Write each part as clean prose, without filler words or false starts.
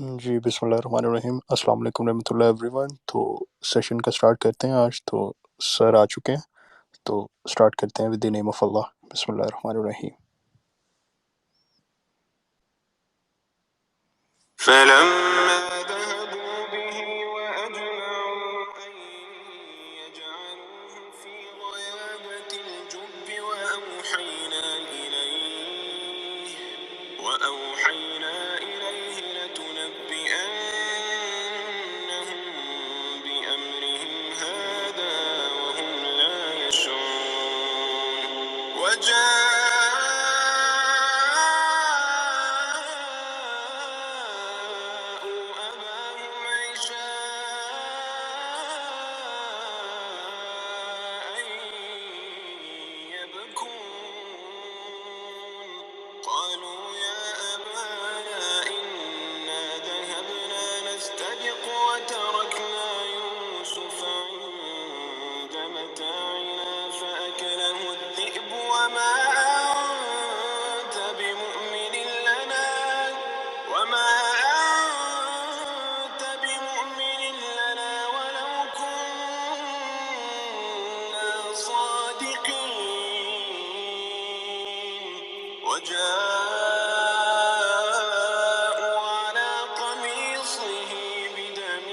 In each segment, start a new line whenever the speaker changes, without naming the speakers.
جی بسم اللہ الرحمن الرحیم، السلام علیکم رحمۃ اللہ ایوری ون۔ تو سیشن کا سٹارٹ کرتے ہیں آج۔ تو سر آ چکے ہیں، تو سٹارٹ کرتے ہیں ود دی نیم آف اللہ۔ بسم اللہ الرحمن الرحیم۔ فلما ذهبوا به وأجمعوا أن يجعلوه في غيابة الجب وأوحينا إليه لتنبئنهم بأمرهم هذا وهم لا يشعرون. قالوا يا أبانا إنا ذهبنا نستبق وتركنا يوسف عند متاعنا فأكله الذئب وما أنت بمؤمن لنا ولو كنا صادقين. وجاءوا على قميصه بدم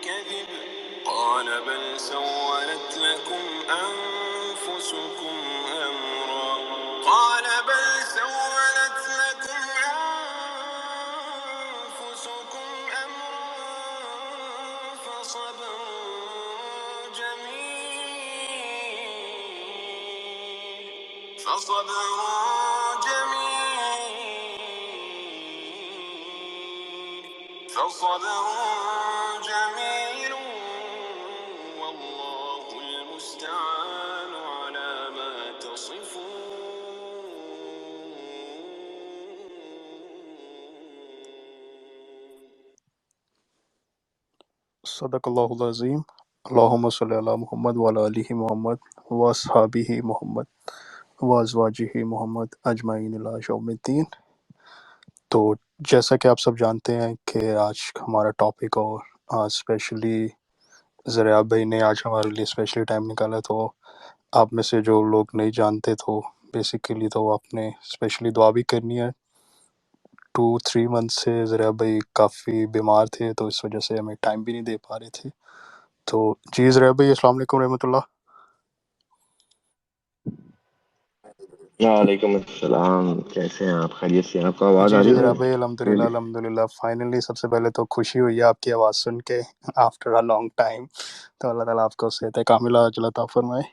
كذب قال بل سولت لكم أنفسكم أمرا فصبر جميل والله المستعان على ما تصفون. صدق اللہ العظیم. اللہم صلی علی محمد وعلی آلہ محمد واصحابہ محمد وازواجہ محمد اجمعین الی یوم الدین. تو جیسا کہ آپ سب جانتے ہیں کہ آج ہمارا ٹاپک، اور آج اسپیشلی ذریعہ بھائی نے آج ہمارے لیے اسپیشلی ٹائم نکالا، تو آپ میں سے جو لوگ نہیں جانتے تو بیسیکلی تو آپ نے اسپیشلی دعا بھی کرنی ہے. 2-3 منتھ سے ذریعہ بھائی کافی بیمار تھے، تو اس وجہ سے ہمیں ٹائم بھی نہیں دے پا رہے تھے. تو جی ذریعہ بھائی السلام علیکم رحمۃ اللہ.
وعلیکم السلام. کیسے ہیں آپ؟ خیریت سے ہیں؟ آپ کو آواز
جی
آ
جی
رہی
ذریعہ
ہے؟
بھائی الحمدللہ فائنلی سب سے پہلے تو خوشی ہوئی ہے آپ کی آواز سن کے آفٹر اے لانگ ٹائم. تو اللہ تعالیٰ آپ کو صحت کاملہ عاجلہ عطا فرمائے.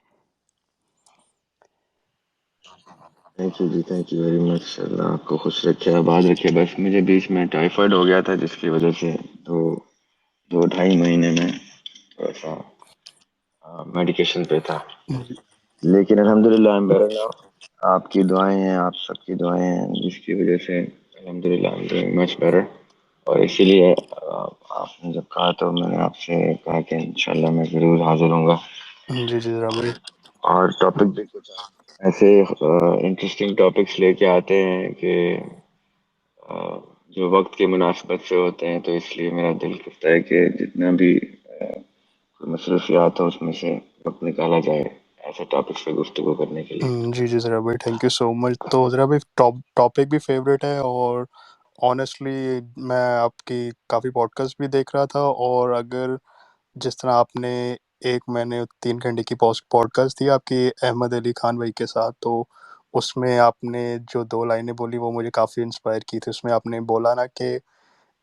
Thank you ji, thank you very much. Allah آپ کو خوش رکھے، آباد رکھے. بس مجھے بیچ میں ٹائیفائڈ ہو گیا تھا، جس کی وجہ سے تو 2-2.5 مہینے میں تھوڑا سا میڈیکیشن پہ تھا، لیکن الحمدللہ آئی ایم بیٹر ناؤ. آپ کی دعائیں ہیں، آپ سب کی دعائیں ہیں، جس کی وجہ سے الحمدللہ I am doing much better. اور اسی لیے آپ نے جب کہا تو میں نے آپ سے کہا کہ انشاءاللہ میں ضرور حاضر ہوں گا.
جی جی ذریعہ بھائی.
اور ٹاپک بھی کچھ ایسے انٹرسٹنگ ٹاپکس لے کے آتے ہیں کہ جو وقت کے مناسبت سے ہوتے ہیں، تو اس لیے میرا دل کرتا ہے کہ جتنا بھی کوئی مصروفیات ہو اس میں سے وقت نکالا جائے ایسے ٹاپکس پہ گفتگو کرنے کے لیے.
جی جی ذریعہ بھائی تھینک یو سو مچ. تو ذریعہ بھائی ٹاپک بھی فیوریٹ ہے، اور آنیسٹلی میں آپ کی کافی پوڈ کاسٹ بھی دیکھ رہا تھا، اور اگر جس طرح آپ نے میں نے 3 گھنٹے کی پوڈ کاسٹ تھی آپ کی احمد علی خان بھائی کے ساتھ، تو اس میں آپ نے جو 2 لائنیں بولی وہ مجھے کافی انسپائر کی تھی. اس میں آپ نے بولا نا کہ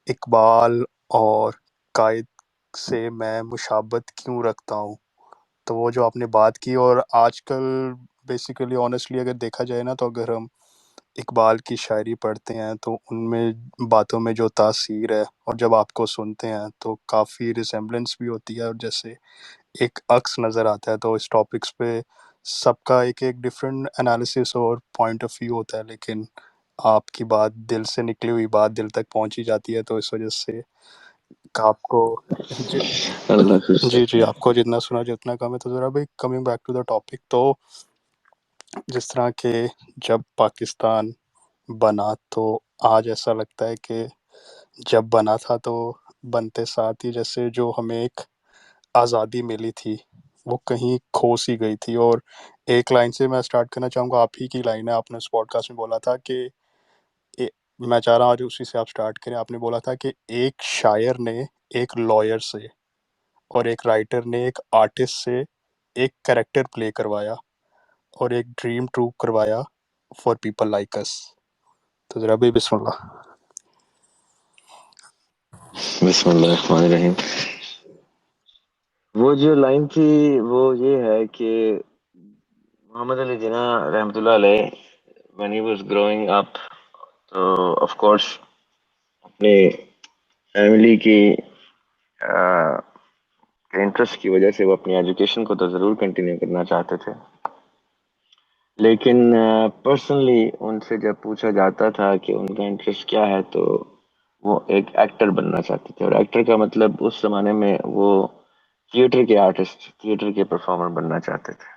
اقبال اور قائد سے میں مشابہت کیوں رکھتا ہوں. تو وہ جو آپ نے بات کی، اور آج کل بیسیکلی آنیسٹلی اگر دیکھا جائے نا، تو اگر ہم اقبال کی شاعری پڑھتے ہیں تو ان میں باتوں میں جو تاثیر ہے، اور جب آپ کو سنتے ہیں تو کافی ریسیمبلنس بھی ہوتی ہے، اور جیسے ایک عکس نظر آتا ہے. تو اس ٹاپکس پہ سب کا ایک ڈفرینٹ انالیسس اور پوائنٹ آف ویو ہوتا ہے، لیکن آپ کی بات دل سے نکلی ہوئی بات دل تک پہنچی جاتی ہے. تو اس وجہ سے آپ کو
اللہ خوش
جی
رکھے.
جی آپ کو جتنا سنا جتنا کم ہے. تو ذرا بھائی coming back to the topic, تو جس طرح کہ جب پاکستان بنا تو آج ایسا لگتا ہے کہ جب بنا تھا تو بنتے ساتھ ہی جیسے جو ہمیں ایک آزادی ملی تھی وہ کہیں کھو سی گئی تھی. اور ایک لائن سے میں اسٹارٹ کرنا چاہوں گا, آپ ہی کی لائن ہے, آپ نے اس پوڈ کاسٹ میں بولا تھا کہ میں چاہ رہا ہوں آج اسی سے آپ اسٹارٹ کریں. آپ نے بولا تھا کہ ایک شاعر نے ایک لائر سے اور ایک رائٹر نے ایک آرٹسٹ سے ایک کریکٹر پلے کروایا اور ایک ڈریم ٹرو کروایا فار پیپل لائک اس. تو ذرا بھی بسم اللہ.
بسم اللہ الرحمن الرحیم. وہ جو لائن تھی وہ یہ ہے کہ محمد علی جناح رحمۃ اللہ علیہ when he was growing up تو of course اپنے فیملی کی انٹرسٹ کی وجہ سے وہ اپنی ایجوکیشن کو تو ضرور کنٹینیو کرنا چاہتے تھے, لیکن پرسنلی ان سے جب پوچھا جاتا تھا کہ ان کا انٹرسٹ کیا ہے تو وہ ایک ایکٹر بننا چاہتے تھے. اور ایکٹر کا مطلب اس زمانے میں وہ تھیٹر کے آرٹسٹ, تھیٹر کے پرفارمر بننا چاہتے تھے.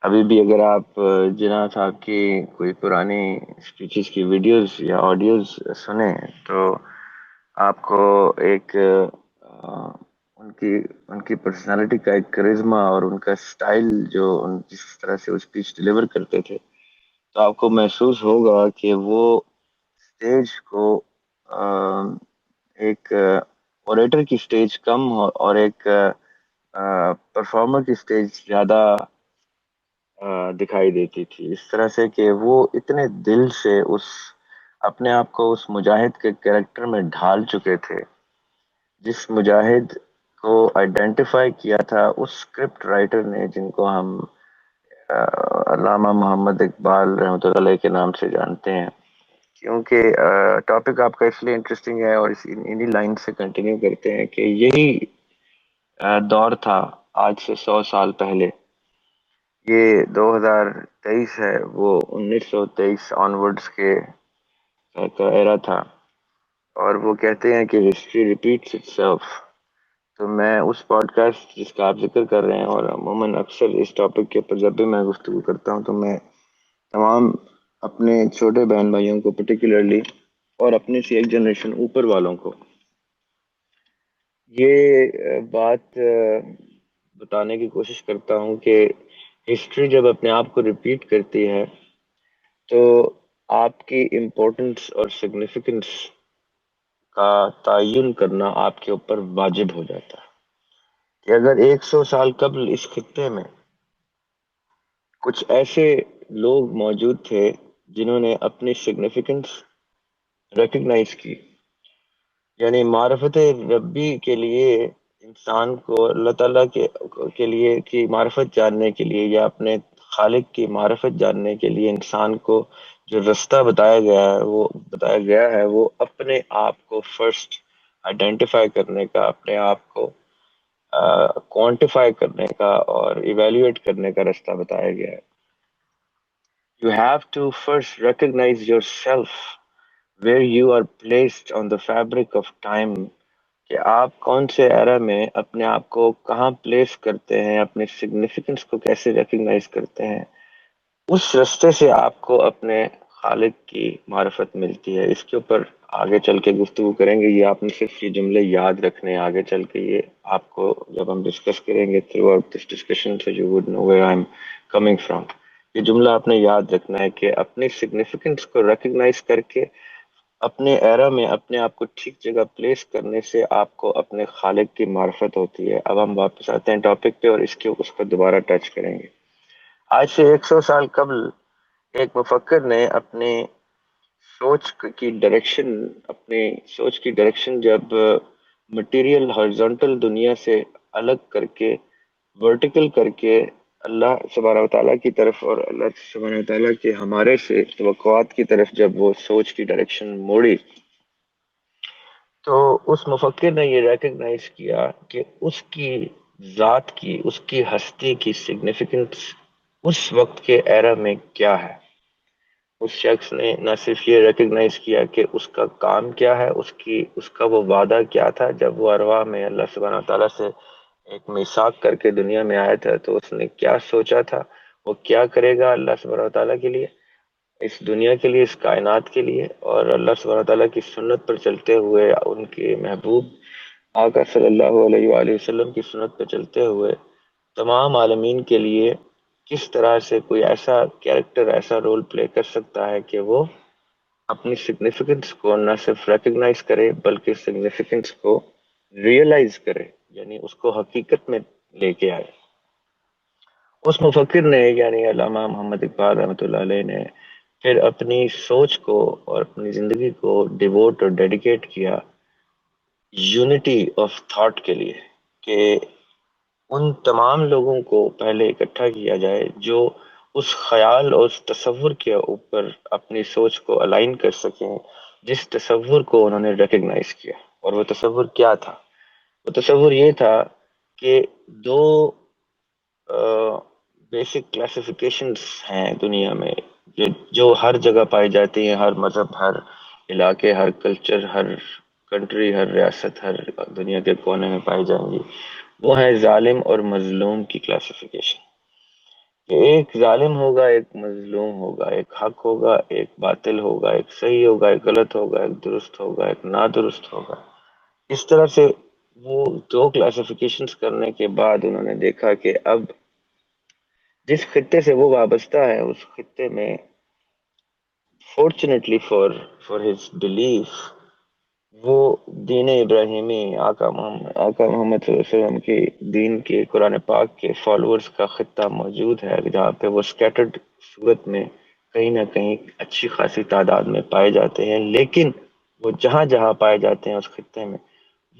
ابھی بھی اگر آپ جناح صاحب کی کوئی پرانی اسپیچز کی ویڈیوز یا آڈیوز سنیں تو آپ کو ایک ان کی پرسنالٹی کا ایک کرزما اور ان کا اسٹائل جو ان جس طرح سے وہ اسپیچ ڈلیور کرتے تھے تو آپ کو محسوس ہوگا کہ وہ اسٹیج کو ایک اوریٹر کی اسٹیج کم اور ایک پرفارمر کی اسٹیج زیادہ دکھائی دیتی تھی. اس طرح سے کہ وہ اتنے دل سے اپنے آپ کو اس مجاہد کے کریکٹر میں ڈھال چکے تھے. جس مجاہد کو آئیڈینٹیفائی کیا تھا اس اسکرپٹ رائٹر نے, جن کو ہم علامہ محمد اقبال رحمۃ اللہ علیہ کے نام سے جانتے ہیں. کیونکہ ٹاپک آپ کا اس لیے انٹرسٹنگ ہے اور انہی لائن سے کنٹینیو کرتے ہیں کہ یہی دور تھا آج سے 100 سال پہلے. یہ 2023 ہے, وہ 1923 آنورڈز کے کا ایرا تھا, اور وہ کہتے ہیں کہ ہسٹری ریپیٹس اٹ سیلف. تو میں اس پوڈ کاسٹ جس کا آپ ذکر کر رہے ہیں, اور عموماً اکثر اس ٹاپک کے اوپر جب بھی میں گفتگو کرتا ہوں تو میں تمام اپنے چھوٹے بہن بھائیوں کو پرٹیکولرلی اور اپنے سے ایک جنریشن اوپر والوں کو یہ بات بتانے کی کوشش کرتا ہوں کہ ہسٹری جب اپنے آپ کو ریپیٹ کرتی ہے تو آپ کی امپورٹنس اور سگنیفیکنس کا تعین کرنا آپ کے اوپر واجب ہو جاتا ہے. کہ اگر 100 سال قبل اس خطے میں کچھ ایسے لوگ موجود تھے جنہوں نے اپنی سگنیفیکنس ریکگنائز کی, یعنی معرفت ربی کے لیے انسان کو اللہ تعالیٰ کے لیے کی معرفت جاننے کے لیے یا اپنے خالق کی معرفت جاننے کے لیے انسان کو جو رستہ بتایا گیا ہے وہ اپنے آپ کو فرسٹ آئیڈینٹیفائی کرنے کا, اپنے آپ کو کوانٹیفائی کرنے کا اور ایویلویٹ کرنے کا رستہ بتایا گیا ہے. You have to first recognize yourself where you are placed on the fabric of time. کہ آپ کون سے ایرا میں اپنے آپ کو کہاں پلیس کرتے ہیں, اپنے سگنیفیکنس کو کیسے ریکگنائز کرتے ہیں. اس رستے سے آپ کو اپنے خالق کی معرفت ملتی ہے. اس کے اوپر آگے چل کے گفتگو کریں گے. یہ آپ نے صرف یہ جملے یاد رکھنے ہیں, آگے چل کے یہ آپ کو جب ہم ڈسکس کریں گے through out this discussion so you would know where I'm coming from. یہ جملہ آپ نے یاد رکھنا ہے کہ اپنی سگنیفیکنس کو ریکگنائز کر کے اپنے ایرا میں اپنے آپ کو ٹھیک جگہ پلیس کرنے سے آپ کو اپنے خالق کی معرفت ہوتی ہے. اب ہم واپس آتے ہیں ٹاپک پہ اور اس کو دوبارہ ٹچ کریں گے. آج سے 100 سال قبل ایک مفکر نے اپنی سوچ کی ڈائریکشن جب مٹیریل ہارزونٹل دنیا سے الگ کر کے ورٹیکل کر کے اللہ سبحانہ و تعالیٰ کی طرف اور اللہ سبحانہ و تعالیٰ کے ہمارے سے توقعات کی طرف جب وہ سوچ کی ڈائریکشن موڑی تو اس مفکر نے یہ ریکگنائز کیا کہ اس کی ذات کی, اس کی ہستی کی سگنیفیکنس اس وقت کے ایرا میں کیا ہے. اس شخص نے نہ صرف یہ ریکگنائز کیا کہ اس کا کام کیا ہے, اس کا وہ وعدہ کیا تھا جب وہ ارواح میں اللہ سبحانہ تعالیٰ سے ایک میثاق کر کے دنیا میں آیا تھا, تو اس نے کیا سوچا تھا, وہ کیا کرے گا اللہ سبحانہ تعالیٰ کے لیے. اس دنیا کے لیے، اس کائنات کے لیے، اور اللہ سبحانہ تعالیٰ کی سنت پر چلتے ہوئے، ان کے محبوب آقا صلی اللہ علیہ وآلہ وسلم کی سنت پہ چلتے ہوئے تمام عالمین کے لیے کس طرح سے کوئی ایسا کیریکٹر، ایسا رول پلے کر سکتا ہے کہ وہ اپنی سگنیفیکنس کو نہ صرف ریکگنائز کرے بلکہ سگنیفیکنس کو ریئلائز کرے، یعنی اس کو حقیقت میں لے کے آئے۔ اس مفکر نے، یعنی علامہ محمد اقبال رحمۃ اللہ علیہ نے، پھر اپنی سوچ کو اور اپنی زندگی کو ڈیووٹ اور ڈیڈیکیٹ کیا یونٹی آف تھاٹ کے لیے، کہ ان تمام لوگوں کو پہلے اکٹھا کیا جائے جو اس خیال اور اس تصور کے اوپر اپنی سوچ کو الائن کر سکیں جس تصور کو انہوں نے ریکگنائز کیا۔ اور وہ تصور کیا تھا؟ وہ تصور یہ تھا کہ دو بیسک کلاسیفیکیشنز ہیں دنیا میں، جو ہر جگہ پائی جاتی ہیں، ہر مذہب، ہر علاقے، ہر کلچر، ہر کنٹری، ہر ریاست، ہر دنیا کے کونے میں پائی جائیں گی۔ وہ ہے ظالم اور مظلوم کی کلاسیفیکیشن، کہ ایک ظالم ہوگا، ایک مظلوم ہوگا، ایک حق ہوگا، ایک باطل ہوگا، ایک صحیح ہوگا، ایک غلط ہوگا، ایک درست ہوگا، ایک نادرست ہوگا۔ اس طرح سے وہ دو کلاسیفیکیشنز کرنے کے بعد انہوں نے دیکھا کہ اب جس خطے سے وہ وابستہ ہے، اس خطے میں فارچونیٹلی فار ہز بلیف، وہ دین ابراہیمی، آقا محمد صلی اللہ علیہ وسلم کے دین کے، قرآن پاک کے فالوورز کا خطہ موجود ہے، جہاں پہ وہ سکیٹرڈ صورت میں کہیں نہ کہیں اچھی خاصی تعداد میں پائے جاتے ہیں، لیکن وہ جہاں جہاں پائے جاتے ہیں اس خطے میں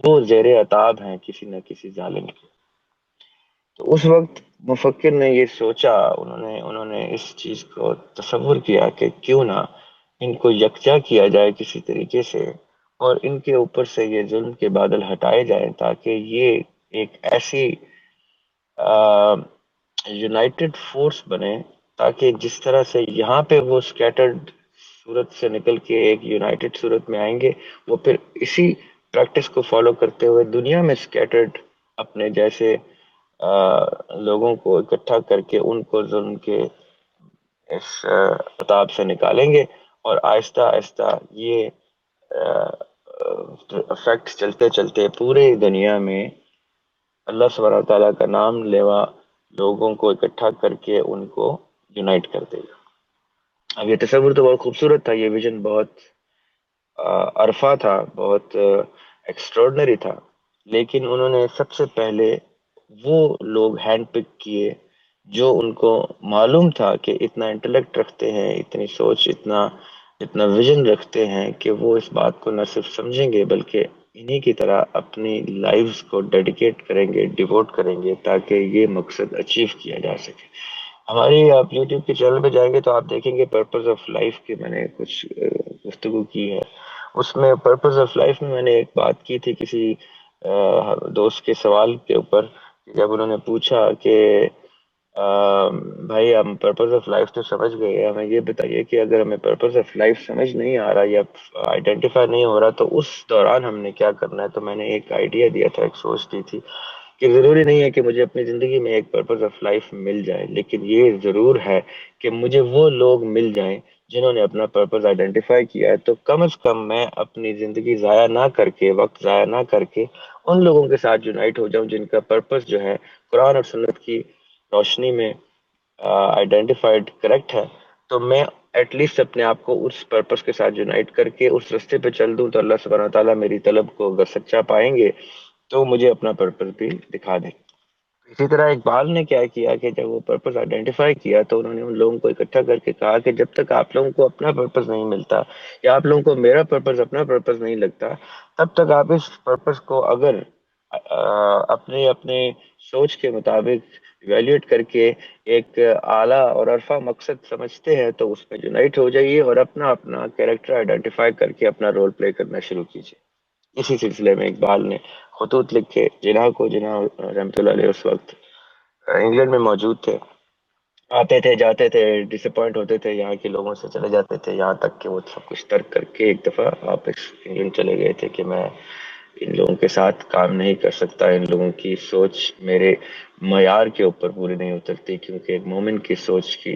وہ زیر عتاب ہیں کسی نہ کسی ظالم کے۔ تو اس وقت مفکر نے یہ سوچا، انہوں نے اس چیز کو تصور کیا کہ کیوں نہ ان کو یکجا کیا جائے کسی طریقے سے، اور ان کے اوپر سے یہ ظلم کے بادل ہٹائے جائیں، تاکہ یہ ایک ایسی یونائٹڈ فورس بنے، تاکہ جس طرح سے یہاں پہ وہ سکیٹرڈ صورت سے نکل کے ایک یونائٹڈ صورت میں آئیں گے، وہ پھر اسی پریکٹس کو فالو کرتے ہوئے دنیا میں سکیٹرڈ اپنے جیسے لوگوں کو اکٹھا کر کے ان کو ظلم کے اس عذاب سے نکالیں گے، اور آہستہ آہستہ یہ افیکٹ چلتے چلتے پورے دنیا میں اللہ سبحانہ تعالیٰ کا نام لیوا لوگوں کو اکٹھا کر کے ان کو یونائٹ کر دے گا۔ اب یہ تصور تو بہت خوبصورت تھا، یہ ویژن بہت عرفہ تھا، بہت ایکسٹراڈنری تھا، لیکن انہوں نے سب سے پہلے وہ لوگ ہینڈ پک کیے جو ان کو معلوم تھا کہ اتنا انٹلیکٹ رکھتے ہیں، اتنی سوچ، اتنا ویژن رکھتے ہیں کہ وہ اس بات کو نہ صرف سمجھیں گے بلکہ انہی کی طرح اپنی لائفز کو ڈیڈیکیٹ کریں گے، ڈیووٹ کریں گے، تاکہ یہ مقصد اچیو کیا جا سکے۔ ہماری آپ یوٹیوب کے چینل پہ جائیں گے تو آپ دیکھیں گے پرپز آف لائف کی میں نے کچھ گفتگو کی ہے۔ اس میں پرپز آف لائف میں نے ایک بات کی تھی کسی دوست کے سوال کے اوپر، جب انہوں نے پوچھا کہ بھائی ہم پرپز آف لائف تو سمجھ گئے، ہمیں یہ بتائیے کہ اگر ہمیں پرپز آف لائف سمجھ نہیں آ رہا یا آئیڈینٹیفائی نہیں ہو رہا تو اس دوران ہم نے کیا کرنا ہے۔ تو میں نے ایک آئیڈیا دیا تھا، ایک سوچ دی تھی کہ ضروری نہیں ہے کہ مجھے اپنی زندگی میں ایک پرپز آف لائف مل جائے، لیکن یہ ضرور ہے کہ مجھے وہ لوگ مل جائیں جنہوں نے اپنا پرپز آئیڈینٹیفائی کیا ہے، تو کم از کم میں اپنی زندگی ضائع نہ کر کے، وقت ضائع نہ کر کے ان لوگوں کے ساتھ یونائٹ ہو جاؤں جن کا پرپز جو ہے قرآن اور سنت کی روشنی میں آئیڈینٹیفائڈ کریکٹ ہے۔ تو میں ایٹ لیسٹ اپنے آپ کو اس پرپس کے ساتھ یونائٹ کر کے اس رستے پہ چل دوں، تو اللہ سبحانہ تعالیٰ میری طلب کو اگر سچا پائیں گے تو مجھے اپنا پرپس بھی دکھا دیں۔ اسی طرح اقبال نے کیا کیا کہ جب وہ پرپس آئیڈینٹیفائی کیا تو انہوں نے ان لوگوں کو اکٹھا کر کے کہا کہ جب تک آپ لوگوں کو اپنا پرپس نہیں ملتا یا آپ لوگوں کو میرا پرپس اپنا پرپس نہیں لگتا، تب تک آپ اس پرپس کو اگر اپنے اپنے سوچ کے مطابق ایویلیویٹ کر کے ایک اعلیٰ اور عرفہ مقصد سمجھتے ہیں تو اس میں یونائٹ ہو جائیے اور اپنا اپنا کیریکٹر آئیڈینٹیفائی کر کے اپنا رول پلے کرنا شروع کیجیے۔ اسی سلسلے میں اقبال نے خطوط لکھے، جناح رحمۃ اللہ علیہ اس وقت انگلینڈ میں موجود تھے، آتے تھے جاتے تھے، ڈس اپوائنٹ ہوتے تھے یہاں کے لوگوں سے، چلے جاتے تھے، یہاں تک کہ وہ سب کچھ ترک کر کے ایک دفعہ واپس انگلینڈ چلے گئے تھے کہ میں ان لوگوں کے ساتھ کام نہیں کر سکتا. ان لوگوں کی سوچ میرے معیار کے اوپر پوری نہیں اترتی، کیونکہ ایک مومن کی سوچ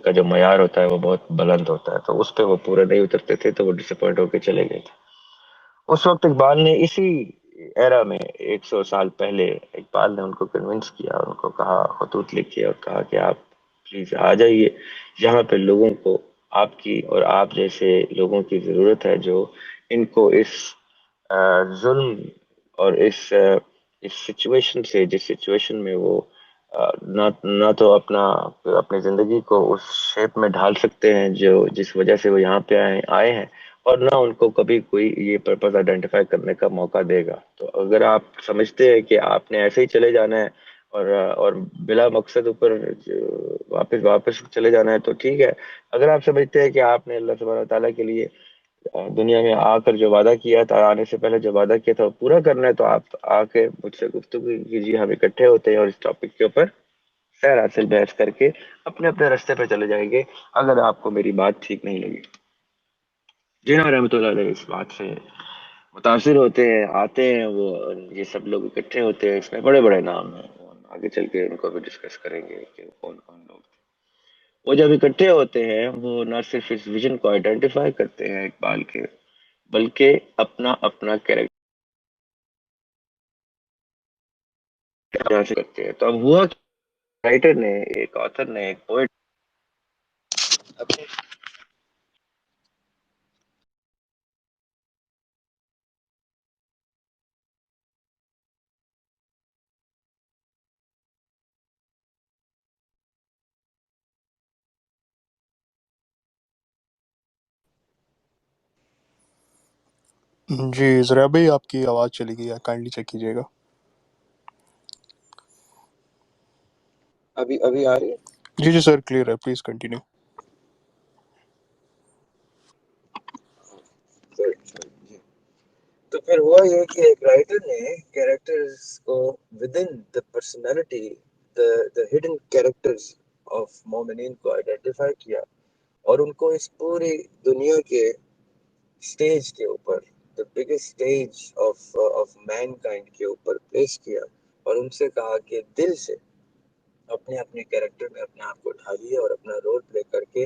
کا جو معیار ہوتا ہے وہ بہت بلند ہوتا ہے، تو اس پہ وہ پورے نہیں اترتے تھے، تو وہ ڈس اپوائنٹ ہو کے چلے گئے تھے. اس وقت اقبال نے اسی ایرا میں 100 سال پہلے اقبال نے ان کو کنونس کیا اور ان کو کہا، خطوط لکھے اور کہا کہ آپ پلیز آ جائیے یہاں پہ. لوگوں کو آپ کی اور آپ جیسے لوگوں کی ضرورت ہے، جو ان کو اس ظلم اور اس سچویشن سے، جس سچویشن میں وہ نہ تو اپنی زندگی کو اس شیپ میں ڈھال سکتے ہیں جو جس وجہ سے وہ یہاں پہ آئے ہیں، اور نہ ان کو کبھی کوئی یہ پرپز آئیڈینٹیفائی کرنے کا موقع دے گا. تو اگر آپ سمجھتے ہیں کہ آپ نے ایسے ہی چلے جانا ہے اور بلا مقصد اوپر واپس چلے جانا ہے تو ٹھیک ہے. اگر آپ سمجھتے ہیں کہ آپ نے اللہ سبحانہ تعالیٰ کے لیے دنیا میں آ کر جو وعدہ کیا تھا، آنے سے پہلے جو وعدہ کیا تھا وہ پورا کرنا ہے، تو آپ آ کے مجھ سے گفتگو کیجیے. ہم اکٹھے ہوتے ہیں اور اس ٹاپک کے اوپر خیر حاصل بحث کر کے اپنے اپنے راستے پہ چلے جائیں گے، اگر آپ کو میری بات ٹھیک نہیں لگی. جناب رحمۃ اللہ علیہ اس بات سے متاثر ہوتے ہیں، آتے ہیں وہ، یہ سب لوگ اکٹھے ہوتے ہیں. اس میں بڑے بڑے نام ہیں، وہ آگے چل کے ان کو بھی ڈسکس کریں گے کہ کون کون لوگ تھے. وہ جب اکٹھے ہوتے ہیں وہ نہ صرف اس ویژن کو آئیڈینٹیفائی کرتے ہیں اقبال کے، بلکہ اپنا اپنا کیریکٹر کرتے ہیں. تو اب ہوا کہ رائٹر نے، ایک آتھر نے، ایک پوئٹ اپنے
جی ذرا بھائی آپ کی آواز چلی گئی ہے، کائنڈلی چیک کیجیے گا.
ابھی ابھی آ رہی ہے.
جی جی سر کلیئر ہے، پلیز کنٹینیو.
جی. تو پھر ہوا یہ کہ ایک رائٹر نے کیریکٹرز کو with in the personality, the hidden characters of مومنین کو آئیڈینٹیفائی کیا، اور ان کو اس پوری دنیا کے اسٹیج کے اوپر، the biggest stage of mankind کے اوپر پلیس کیا، اور ان سے کہا کہ دل سے اپنے اپنے کیریکٹر میں اپنے آپ کو ڈھالیے اور اپنا رول پلے کر کے،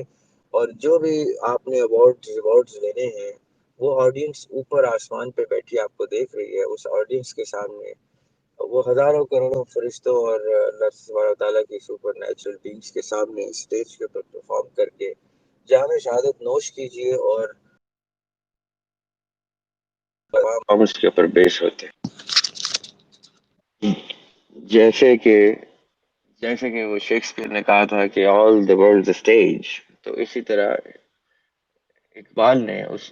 اور جو بھی آپ نے ایوارڈز لینے ہیں، وہ آڈینس اوپر آسمان پہ بیٹھی آپ کو دیکھ رہی ہے. اس آڈینس کے سامنے وہ ہزاروں کروڑوں فرشتوں اور اللہ سبحانہ تعالیٰ کی سپر نیچرل بینگس کے سامنے اسٹیج کے اوپر پرفارم کر کے جام شہادت نوش کیجیے، اور اس کے اوپر بیس ہوتے ہیں. جیسے کہ وہ شیکسپیئر نے کہا تھا کہ آل دا ورلڈ اسٹیج، تو اسی طرح اقبال نے اس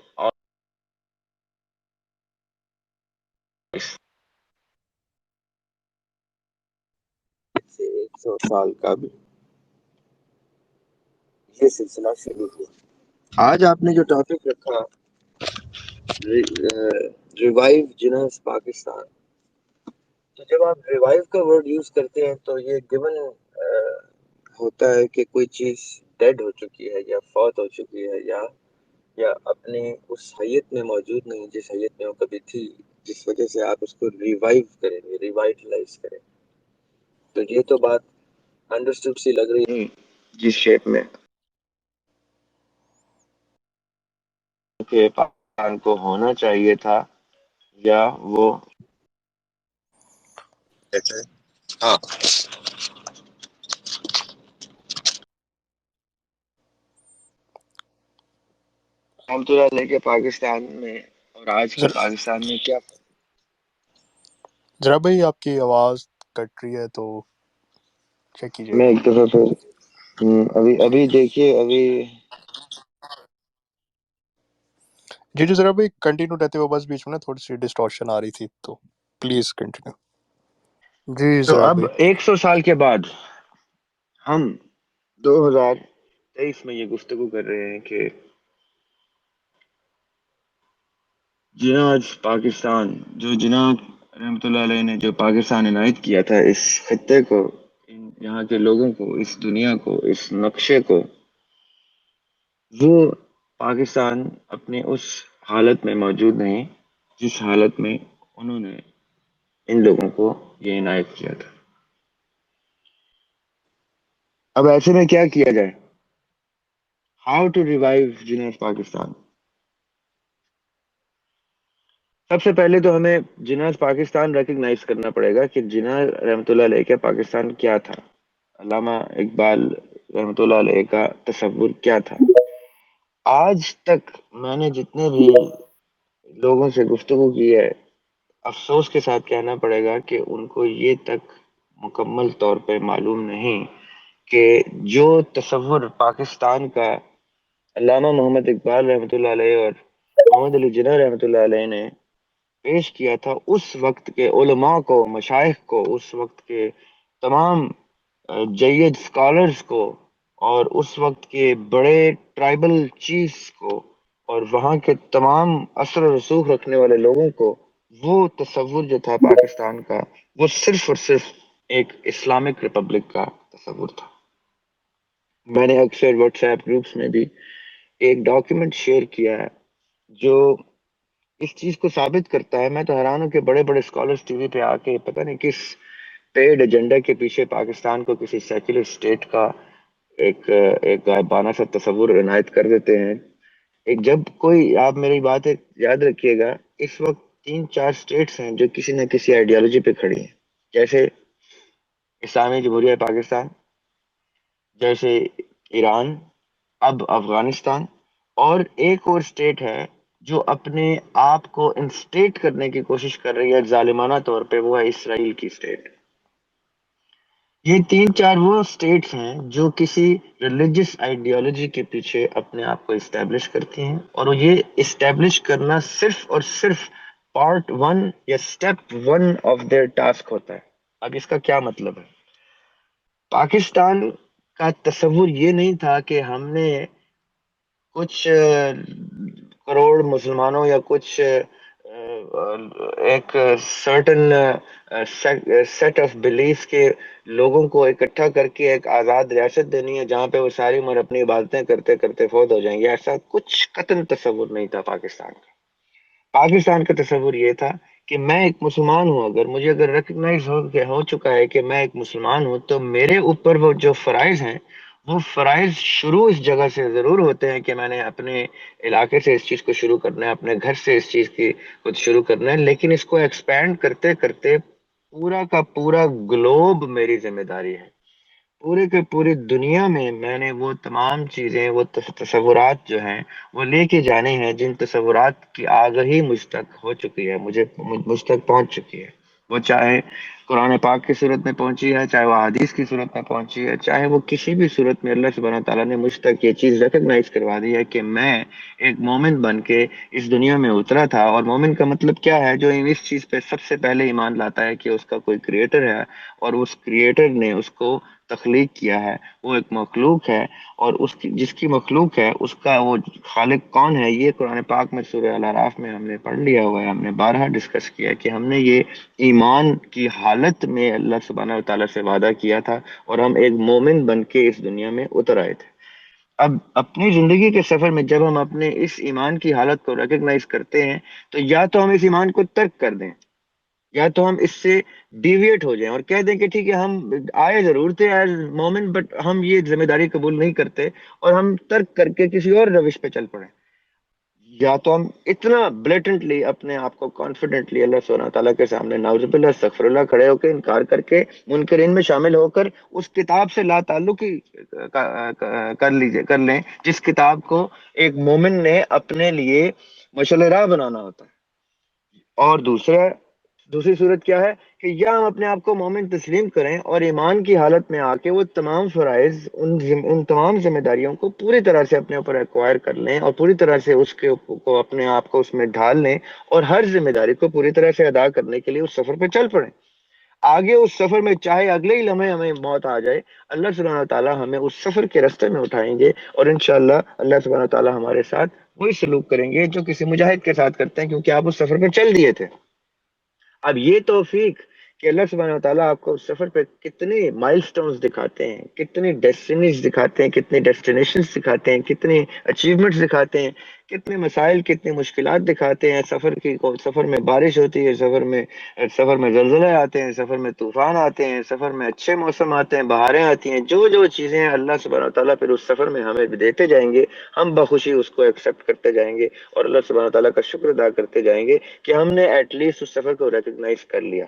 سے 100 سال کا بھی یہ سلسلہ شروع ہوا. آج آپ نے جو ٹاپک رکھا، ریوائیو جناز پاکستان، تو جب آپ ریوائیو کا ورڈ یوز کرتے ہیں تو یہ گیون ہوتا ہے کہ کوئی چیز ڈیڈ ہو چکی ہے یا فوت ہو چکی ہے، یا اپنے اس حیت میں موجود نہیں جس حیت میں وہ کبھی تھی، جس وجہ سے آپ اس کو ریوائیو کریں گے، ریوائٹلائز کریں. تو یہ تو بات انڈرسٹوڈ سی لگ رہی ہے جس شیپ میں کہ پاکستان کو ہونا چاہیے تھا، یا وہ کہتے ہیں. ہاں. رحمۃ اللہ علیہ کے پاکستان میں اور آج کے پاکستان میں کیا فرق؟
ذرا بھائی آپ کی آواز کٹ رہی ہے تو چیک کیجیے
میں
گا.
ایک دفعہ پھر ابھی دیکھیے ابھی.
جی جی ذرا بھائی کنٹینیو رہتے ہوئے، بس بیچ میں نا تھوڑی سی ڈسٹورشن آ رہی تھی، تو پلیز کنٹینیو. جی
تو
ذرا
اب
بھائی.
100 سال کے بعد ہم 2023 میں یہ گفتگو کر رہے ہیں کہ جناج پاکستان، جو جناب رحمۃ اللہ علیہ نے جو پاکستان عنایت کیا تھا اس خطے کو، یہاں کے لوگوں کو، اس دنیا کو، اس نقشے کو، وہ پاکستان اپنے اس حالت میں موجود نہیں جس حالت میں انہوں نے ان لوگوں کو یہ عنایت کیا تھا. اب ایسے میں کیا کیا جائے؟ ہاؤ ٹو ریوائو جناح پاکستان. سب سے پہلے تو ہمیں جناح پاکستان ریکگنائز کرنا پڑے گا کہ جناح رحمۃ اللہ علیہ کا پاکستان کیا تھا. علامہ اقبال رحمۃ اللہ علیہ کا تصور کیا تھا. آج تک میں نے جتنے بھی لوگوں سے گفتگو کی ہے، افسوس کے ساتھ کہنا پڑے گا کہ ان کو یہ تک مکمل طور پہ معلوم نہیں کہ جو تصور پاکستان کا علامہ محمد اقبال رحمۃ اللہ علیہ اور محمد علی جناح رحمۃ اللہ علیہ نے پیش کیا تھا، اس وقت کے علماء کو، مشائخ کو، اس وقت کے تمام جید اسکالرز کو، اور اس وقت کے بڑے ٹرائبل چیفز کو، اور وہاں کے تمام اثر و رسوخ رکھنے والے لوگوں کو، وہ تصور جو تھا پاکستان کا، وہ صرف اور صرف ایک اسلامک ریپبلک کا تصور تھا. میں نے اکثر واٹس ایپ گروپس میں بھی ایک ڈاکیومنٹ شیئر کیا ہے جو اس چیز کو ثابت کرتا ہے. میں تو حیران ہوں کہ بڑے بڑے اسکالرس ٹی وی پہ آ کے پتہ نہیں کس پیڈ ایجنڈا کے پیچھے پاکستان کو کسی سیکولر اسٹیٹ کا ایک غائبانہ سا تصور عنایت کر دیتے ہیں. ایک جب کوئی، آپ میری بات یاد رکھیے گا، اس وقت 3-4 اسٹیٹس ہیں جو کسی نہ کسی آئیڈیالوجی پہ کھڑی ہیں، جیسے اسلامی جمہوریہ پاکستان، جیسے ایران، اب افغانستان، اور ایک اور اسٹیٹ ہے جو اپنے آپ کو انسٹیٹ کرنے کی کوشش کر رہی ہے ظالمانہ طور پہ، وہ ہے اسرائیل کی اسٹیٹ. یہ 3-4 وہ اسٹیٹس ہیں جو کسی ریلیجس آئیڈیالوجی کے پیچھے اپنے آپ کو اسٹیبلش کرتی ہیں، اور یہ اسٹیبلش کرنا صرف اور صرف پارٹ 1 یا اسٹیپ 1 آف دیئر ٹاسک ہوتا ہے. اب اس کا کیا مطلب ہے؟ پاکستان کا تصور یہ نہیں تھا کہ ہم نے کچھ کروڑ مسلمانوں یا کچھ ایک سرٹن سیٹ آف بلیف کے لوگوں کو اکٹھا کر کے ایک آزاد ریاست دینی ہے جہاں پہ وہ ساری عمر اپنی عبادتیں کرتے کرتے فوت ہو جائیں گے. ایسا کچھ قطعاً تصور نہیں تھا پاکستان کا. پاکستان کا تصور یہ تھا کہ میں ایک مسلمان ہوں، اگر مجھے ریکگنائز ہو چکا ہے کہ میں ایک مسلمان ہوں، تو میرے اوپر وہ جو فرائض ہیں، وہ فرائض شروع اس جگہ سے ضرور ہوتے ہیں کہ میں نے اپنے علاقے سے اس چیز کو شروع کرنا ہے، اپنے گھر سے اس چیز کی کچھ شروع کرنا ہے، لیکن اس کو ایکسپینڈ کرتے کرتے پورا کا پورا گلوب میری ذمہ داری ہے. پورے کے پوری دنیا میں نے وہ تمام چیزیں، وہ تصورات جو ہیں وہ لے کے جانے ہیں جن تصورات کی آگہی مجھ تک ہو چکی ہے، مجھ تک پہنچ چکی ہے. وہ چاہے قرآن پاک کی صورت میں پہنچی ہے، چاہے وہ حدیث کی صورت میں پہنچی ہے، چاہے وہ کسی بھی صورت میں اللہ سبحانہ تعالیٰ نے مجھ تک یہ چیز ریکگنائز کروا دی ہے کہ میں ایک مومن بن کے اس دنیا میں اترا تھا. اور مومن کا مطلب کیا ہے؟ جو اس چیز پہ سب سے پہلے ایمان لاتا ہے کہ اس کا کوئی کریٹر ہے، اور اس کریٹر نے اس کو تخلیق کیا ہے، وہ ایک مخلوق ہے، اور اس کی جس کی مخلوق ہے اس کا وہ خالق کون ہے، یہ قرآن پاک میں سورہ الاعراف میں ہم نے پڑھ لیا ہوا ہے. ہم نے بارہا ڈسکس کیا کہ ہم نے یہ ایمان کی حالت میں اللہ سبحانہ و تعالیٰ سے وعدہ کیا تھا، اور ہم ایک مومن بن کے اس دنیا میں اتر آئے تھے. اب اپنی زندگی کے سفر میں جب ہم اپنے اس ایمان کی حالت کو ریکگنائز کرتے ہیں، تو یا تو ہم اس ایمان کو ترک کر دیں، یا تو ہم اس سے ڈیویٹ ہو جائیں اور کہہ دیں کہ ٹھیک ہے، ہم آئے ضرور تھے ایز مومن، بٹ ہم یہ ذمہ داری قبول نہیں کرتے، اور ہم ترک کر کے کسی اور روش پہ چل پڑے. یا تو ہم اتنا بلیٹنٹلی اپنے آپ کو کانفیڈنٹلی اللہ سبحانہ تعالیٰ کے سامنے نعوذ باللہ استغفر اللہ کھڑے ہو کے انکار کر کے منکرین میں شامل ہو کر اس کتاب سے لا تعلقی کر لیں جس کتاب کو ایک مومن نے اپنے لیے مشعل راہ بنانا ہوتا ہے. اور دوسری صورت کیا ہے کہ یا ہم اپنے آپ کو مومن تسلیم کریں اور ایمان کی حالت میں آ کے وہ تمام فرائض، ان تمام ذمہ داریوں کو پوری طرح سے اپنے اوپر ایکوائر کر لیں، اور پوری طرح سے اس کو اپنے آپ کو اس میں ڈھال لیں، اور ہر ذمہ داری کو پوری طرح سے ادا کرنے کے لیے اس سفر پہ چل پڑیں. آگے اس سفر میں چاہے اگلے ہی لمحے ہمیں موت آ جائے، اللہ سبحانہ تعالیٰ ہمیں اس سفر کے راستے میں اٹھائیں گے، اور انشاءاللہ اللہ سبحانہ تعالیٰ ہمارے ساتھ وہی سلوک کریں گے جو کسی مجاہد کے ساتھ کرتے ہیں، کیونکہ آپ اس سفر پہ چل دیے تھے. اب یہ توفیق کہ اللہ سبحانہ و تعالیٰ آپ کو اس سفر پہ کتنے مائل سٹونز دکھاتے ہیں، کتنی ڈیسٹینیز دکھاتے ہیں، کتنے ڈیسٹینیشنز دکھاتے ہیں، کتنے اچیومنٹس دکھاتے ہیں، کتنے مسائل، کتنی مشکلات دکھاتے ہیں. سفر میں بارش ہوتی ہے، سفر میں زلزلے آتے ہیں، سفر میں طوفان آتے ہیں، سفر میں اچھے موسم آتے ہیں، بہاریں آتی ہیں، جو جو چیزیں ہیں اللہ سبحانہ و تعالیٰ پھر اس سفر میں ہمیں دیتے جائیں گے. ہم بخوشی اس کو ایکسیپٹ کرتے جائیں گے اور اللہ سبحانہ و تعالیٰ کا شکر ادا کرتے جائیں گے کہ ہم نے ایٹ لیسٹ اس سفر کو ریکگنائز کر لیا.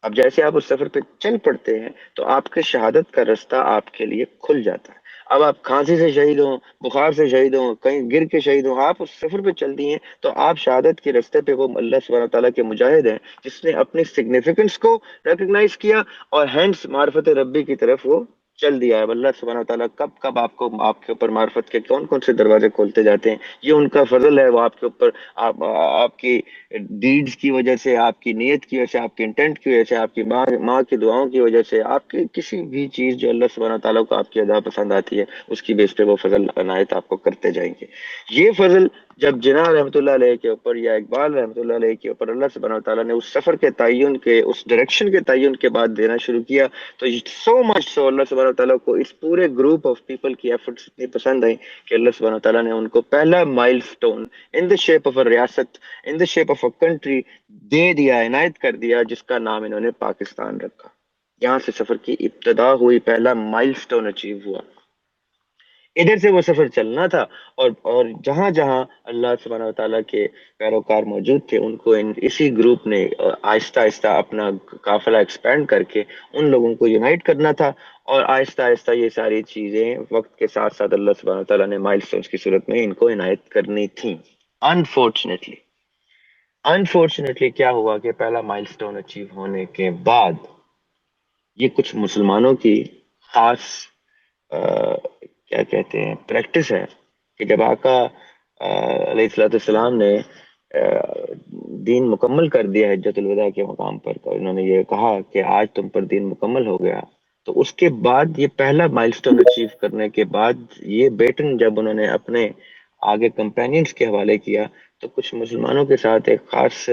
اب جیسے آپ اس سفر پہ چل پڑتے ہیں تو آپ کے شہادت کا رستہ آپ کے لیے کھل جاتا ہے. اب آپ کھانسی سے شہید ہوں، بخار سے شہید ہوں، کہیں گر کے شہید ہوں، آپ اس سفر پہ چلتی ہیں تو آپ شہادت کے رستے پہ وہ اللہ سبحانہ تعالیٰ کے مجاہد ہیں جس نے اپنی سگنیفیکنس کو ریکگنائز کیا اور ہینڈس معرفت ربی کی طرف وہ چل دیا ہے. اب اللہ سبحانہ تعالیٰ کب کب آپ کے اوپر معرفت کے کون کون سے دروازے کھولتے جاتے ہیں، یہ ان کا فضل ہے. وہ آپ کے اوپر آپ کی ڈیڈز کی وجہ سے، آپ کی نیت کی وجہ سے، آپ کے انٹینٹ کی وجہ سے، آپ کی ماں کی دعاؤں کی وجہ سے، آپ کی کسی بھی چیز جو اللہ سبحانہ تعالیٰ کو آپ کی ادا پسند آتی ہے اس کی بیس پہ وہ فضل عنایت آپ کو کرتے جائیں گے. یہ فضل جب جناح رحمۃ اللہ علیہ کے اوپر یا اقبال رحمۃ اللہ علیہ کے اوپر اللہ سبحانہ تعالیٰ نے اس سفر کے تعین کے، اس ڈائریکشن کے تعین کے بعد دینا شروع کیا تو سو مچ سو اللہ سبحانہ تعالیٰ کو اس پورے گروپ آف پیپل کی ایفرٹس اتنی پسند آئی کہ اللہ سبحانہ تعالیٰ نے ان کو پہلا milestone in the shape of a ریاست، in the shape of a country دے دیا، عنایت کر دیا، جس کا نام انہوں نے پاکستان رکھا. یہاں سے سفر کی ابتدا ہوئی، پہلا مائل سٹون اچیو ہوا. ادھر سے وہ سفر چلنا تھا اور جہاں جہاں اللہ سبحانہ و تعالیٰ کے پیروکار موجود تھے ان کو اسی گروپ نے آہستہ آہستہ اپنا قافلہ ایکسپینڈ کر کے ان لوگوں کو یونائٹ کرنا تھا. اور آہستہ آہستہ یہ ساری چیزیں وقت کے ساتھ ساتھ اللہ سبحانہ و تعالیٰ نے مائل سٹونز کی صورت میں ان کو عنایت کرنی تھیں. انفارچونیٹلی کیا ہوا کہ پہلا مائل سٹون اچیو ہونے کے بعد یہ کچھ مسلمانوں کی خاص کیا کہتے ہیں پریکٹس ہے کہ جب آقا علیہ الصلوۃ والسلام نے دین مکمل کر دیا حجۃ الوداع کے مقام پر، تو انہوں نے یہ کہا کہ آج تم پر دین مکمل ہو گیا. تو اس کے بعد یہ پہلا مائل سٹون اچیو کرنے کے بعد یہ بیٹن جب انہوں نے اپنے آگے کمپینینز کے حوالے کیا تو کچھ مسلمانوں کے ساتھ ایک خاص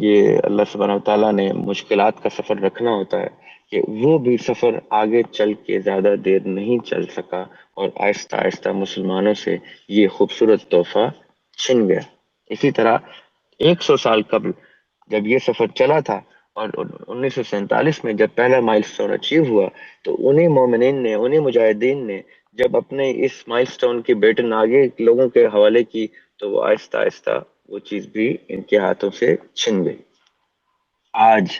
یہ اللہ سبحانہ و تعالیٰ نے مشکلات کا سفر رکھنا ہوتا ہے کہ وہ بھی سفر آگے چل کے زیادہ دیر نہیں چل سکا اور آہستہ آہستہ مسلمانوں سے یہ خوبصورت تحفہ چھن گیا. اسی طرح 100 سال قبل جب یہ سفر چلا تھا اور 1947 میں جب پہلا مائل سٹون اچیو ہوا تو انہیں مومنین نے، انہیں مجاہدین نے جب اپنے اس مائل سٹون کی بیٹن آگے لوگوں کے حوالے کی تو وہ آہستہ آہستہ وہ چیز بھی ان کے ہاتھوں سے چھن گئی. آج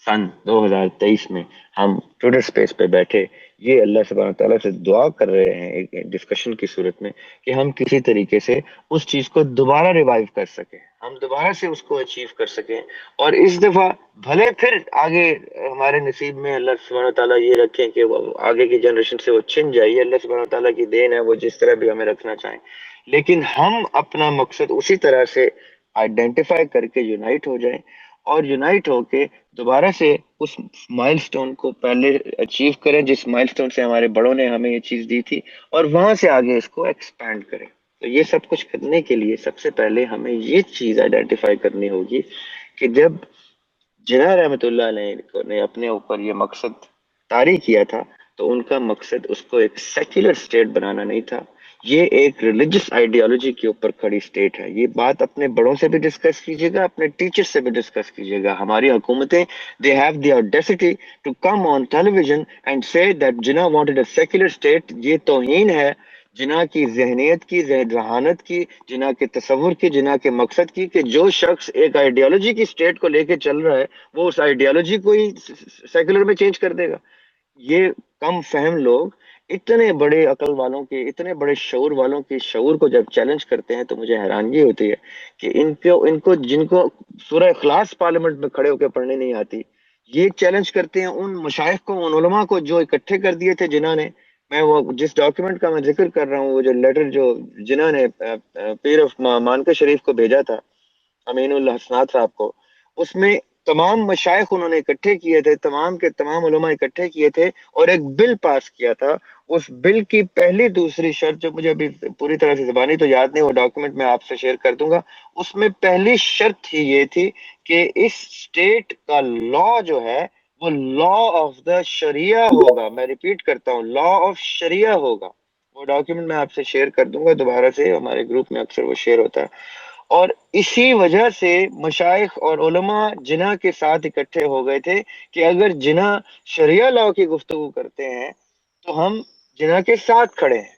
سن 2023 میں ہم ٹویٹر سپیس پہ بیٹھے یہ اللہ سبحانہ تعالیٰ سے دعا کر رہے ہیں ایک ڈسکشن کی صورت میں کہ ہم کسی طریقے سے اس چیز کو دوبارہ ریوائیو کر سکیں، ہم دوبارہ سے اس کو اچیو کر سکیں. اور اس دفعہ بھلے پھر آگے ہمارے نصیب میں اللہ سبحانہ تعالیٰ یہ رکھیں کہ وہ آگے کی جنریشن سے وہ چھن جائے، یہ اللہ سبحانہ تعالیٰ کی دین ہے، وہ جس طرح بھی ہمیں رکھنا چاہیں، لیکن ہم اپنا مقصد اسی طرح سے آئیڈینٹیفائی کر کے یونائٹ ہو جائیں اور یونائٹ ہو کے دوبارہ سے اس مائل سٹون کو پہلے اچیو کریں جس مائل سٹون سے ہمارے بڑوں نے ہمیں یہ چیز دی تھی اور وہاں سے آگے اس کو ایکسپینڈ کریں. تو یہ سب کچھ کرنے کے لیے سب سے پہلے ہمیں یہ چیز آئیڈینٹیفائی کرنی ہوگی کہ جب جناح رحمۃ اللہ علیہ نے اپنے اوپر یہ مقصد طاری کیا تھا تو ان کا مقصد اس کو ایک سیکولر اسٹیٹ بنانا نہیں تھا، یہ ایک ریلیجس آئیڈیالوجی کے اوپر کھڑی اسٹیٹ ہے. یہ بات اپنے بڑوں سے بھی ڈسکس کیجیے گا، اپنے ٹیچر سے بھی ڈسکس کیجیے گا. ہماری حکومتیں they have the audacity to come on television and say that Jinnah wanted a secular state. یہ توہین ہے جناح کی ذہنیت کی، ذہانت کی، جناح کے تصور کی، جناح کے مقصد کی کہ جو شخص ایک آئیڈیالوجی کی اسٹیٹ کو لے کے چل رہا ہے وہ اس آئیڈیالوجی کو ہی سیکولر میں چینج کر دے گا. یہ کم فہم لوگ اتنے بڑے عقل والوں کے، اتنے بڑے شعور والوں کے شعور کو جب چیلنج کرتے ہیں تو مجھے حیرانگی ہوتی ہے کہ ان کو جن کو سورہ اخلاص پارلیمنٹ میں کھڑے ہو کے پڑھنے نہیں آتی یہ چیلنج کرتے ہیں ان مشائخ کو، ان علماء کو جو اکٹھے کر دیے تھے جنہوں نے. میں وہ جس ڈاکیومنٹ کا میں ذکر کر رہا ہوں، وہ جو لیٹر جو جنہوں نے پیر آف مانکا شریف کو بھیجا تھا امین اللہ حسنات صاحب کو، اس میں تمام مشائخ انہوں نے اکٹھے کیے تھے، تمام کے تمام علماء اکٹھے کیے تھے اور ایک بل پاس کیا تھا. اس بل کی پہلی دوسری شرط جو مجھے ابھی پوری طرح سے زبانی تو یاد نہیں، وہ ڈاکومنٹ میں آپ سے شیئر کر دوں گا. اس میں پہلی شرط ہی یہ تھی کہ اس اسٹیٹ کا لا جو ہے وہ لا آف دا شریعہ ہوگا. میں ریپیٹ کرتا ہوں، لا آف شریعہ ہوگا. وہ ڈاکیومنٹ میں آپ سے شیئر کر دوں گا دوبارہ سے، ہمارے گروپ میں اکثر وہ شیئر ہوتا ہے. اور اسی وجہ سے مشائخ اور علماء جناح کے ساتھ اکٹھے ہو گئے تھے کہ اگر جناح شریعہ لاء کی گفتگو کرتے ہیں تو ہم جناح کے ساتھ کھڑے ہیں.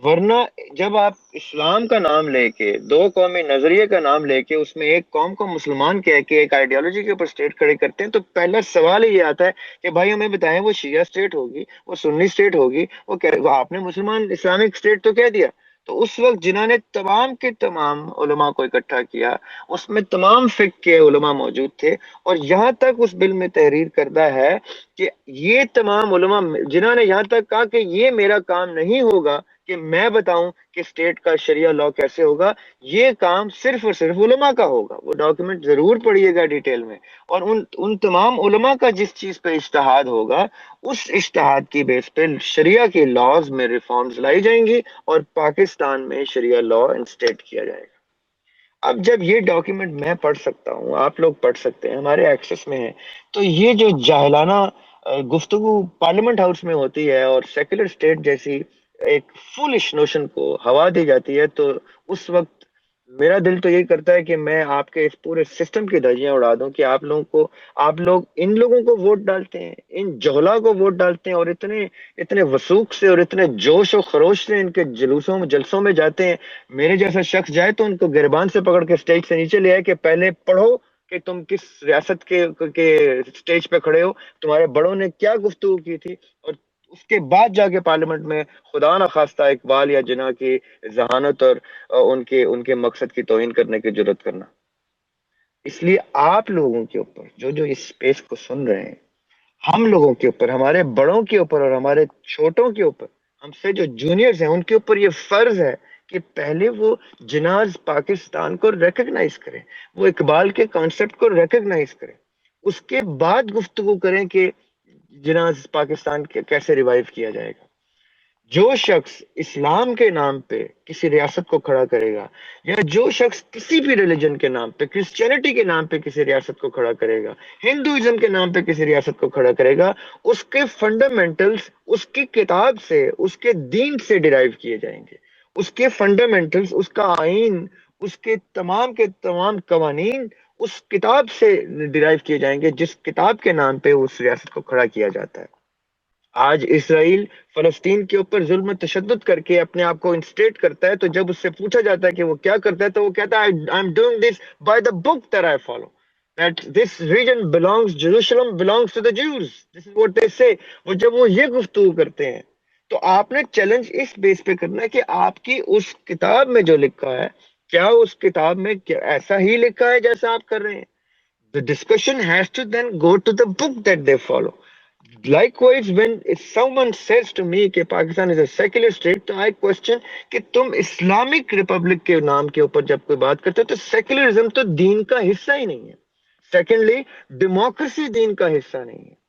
ورنہ جب آپ اسلام کا نام لے کے، دو قومی نظریے کا نام لے کے، اس میں ایک قوم کو مسلمان کہہ کے ایک آئیڈیالوجی کے اوپر اسٹیٹ کھڑے کرتے ہیں، تو پہلا سوال ہی یہ آتا ہے کہ بھائی ہمیں بتائیں وہ شیعہ اسٹیٹ ہوگی، وہ سنی اسٹیٹ ہوگی، وہ آپ نے مسلمان اسلامک اسٹیٹ تو کہہ دیا. تو اس وقت جنہوں نے تمام کے تمام علماء کو اکٹھا کیا، اس میں تمام فقہ کے علماء موجود تھے. اور یہاں تک اس بل میں تحریر کردہ ہے کہ یہ تمام علماء جنہوں نے یہاں تک کہا کہ یہ میرا کام نہیں ہوگا کہ میں بتاؤں کہ اسٹیٹ کا شریعہ لاء کیسے ہوگا، یہ کام صرف اور صرف علماء کا ہوگا. وہ ڈاکیومنٹ ضرور پڑھیے گا ڈیٹیل میں. اور ان تمام علماء کا جس چیز پہ اجتہاد ہوگا، اس اجتہاد کی بیس پہ شریعہ کے لاز میں ریفارمز لائی جائیں گی اور پاکستان میں شریعہ لاء انسٹیٹ کیا جائے گا. اب جب یہ ڈاکیومنٹ میں پڑھ سکتا ہوں، آپ لوگ پڑھ سکتے ہیں، ہمارے ایکسس میں ہے، تو یہ جو جاہلانہ گفتگو پارلیمنٹ ہاؤس میں ہوتی ہے اور سیکولر اسٹیٹ جیسی ایک فولش نوشن کو ہوا دی جاتی ہے، تو اس وقت میرا دل تو یہی کرتا ہے کہ میں آپ کے اس پورے سسٹم کی دھجیاں اڑا دوں کہ آپ لوگ ان لوگوں کو ووٹ ڈالتے ہیں، ان جوہلا کو ووٹ ڈالتے ہیں، اور اتنے وسوخ سے اور اتنے جوش و خروش سے ان کے جلوسوں میں جلسوں میں جاتے ہیں. میرے جیسا شخص جائے تو ان کو گربان سے پکڑ کے اسٹیج سے نیچے لے آئے کہ پہلے پڑھو کہ تم کس ریاست کے اسٹیج پہ کھڑے ہو، تمہارے بڑوں نے کیا گفتگو کی تھی، اور اس کے بعد جا کے پارلیمنٹ میں خدا نہ خواستہ اقبال یا جناح کی ذہانت اور ان کے مقصد کی توہین کرنے کی جرات کرنا. اس لیے آپ لوگوں کے اوپر جو اس اسپیس کو سن رہے ہیں، ہم لوگوں کے اوپر، ہمارے بڑوں کے اوپر اور ہمارے چھوٹوں کے اوپر، ہم سے جو جونیئرز ہیں ان کے اوپر یہ فرض ہے کہ پہلے وہ جناز پاکستان کو ریکگنائز کریں، وہ اقبال کے کانسیپٹ کو ریکگنائز کریں، اس کے بعد گفتگو کریں کہ جناز پاکستان کیسے ریوائیو کیا جائے گا. جو شخص اسلام کے نام پہ کسی ریاست کو کھڑا کرے گا، یا جو شخص کسی بھی ریلیجن کے نام پہ، کرسچینٹی کے نام پہ کسی ریاست کو کھڑا کرے گا، ہندوازم کے نام پہ کسی ریاست کو کھڑا کرے گا، اس کے فنڈامنٹلز اس کی کتاب سے، اس کے دین سے ڈرائیو کیے جائیں گے. اس کے فنڈامنٹلز، اس کا آئین، اس کے تمام قوانین اس کتاب سے ڈرائیو کیے جائیں گے جس کتاب کے نام پہ اس ریاست کو کھڑا کیا جاتا ہے. آج اسرائیل فلسطین کے اوپر ظلم و تشدد کر کے اپنے آپ کو انسٹیٹ کرتا ہے، تو جب اس سے پوچھا جاتا ہے کہ وہ کیا کرتا ہے تو وہ کہتا ہے I am doing this by the book that I follow, that this region belongs, Jerusalem belongs to the Jews, this is what they say. وہ جب وہ یہ گفتگو کرتے ہیں تو آپ نے چیلنج اس بیس پہ کرنا ہے کہ آپ کی اس کتاب میں جو لکھا ہے، کیا اس کتاب میں ایسا ہی لکھا ہے جیسا آپ کر رہے ہیں. The discussion has to then go to the book that they follow. Likewise, when if someone says to me کہ Pakistan is a secular state, تو I question کہ تم اسلامک ریپبلک کے نام کے اوپر جب کوئی بات کرتے ہو تو سیکولرزم تو دین کا حصہ ہی نہیں ہے. سیکنڈلی، ڈیموکریسی دین کا حصہ نہیں ہے.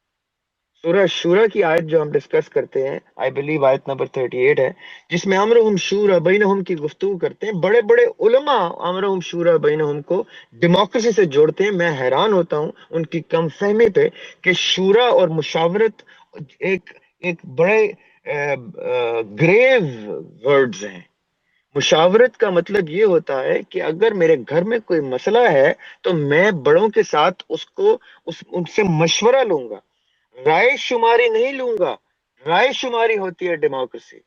سورہ شورا کی آیت جو ہم ڈسکس کرتے ہیں، آئی بلیو آیت نمبر 38 ہے، جس میں امرہم شورا بینہم کی گفتگو کرتے ہیں. بڑے بڑے علماء امرہم شورا بینہم کو ڈیموکریسی سے جوڑتے ہیں. میں حیران ہوتا ہوں ان کی کم فہمی پہ کہ شورا اور مشاورت ایک بڑے گریو ورڈز ہیں. مشاورت کا مطلب یہ ہوتا ہے کہ اگر میرے گھر میں کوئی مسئلہ ہے تو میں بڑوں کے ساتھ ان سے مشورہ لوں گا، رائے شماری نہیں لوں گا. رائے شماری ہوتی ہے ڈیموکریسی.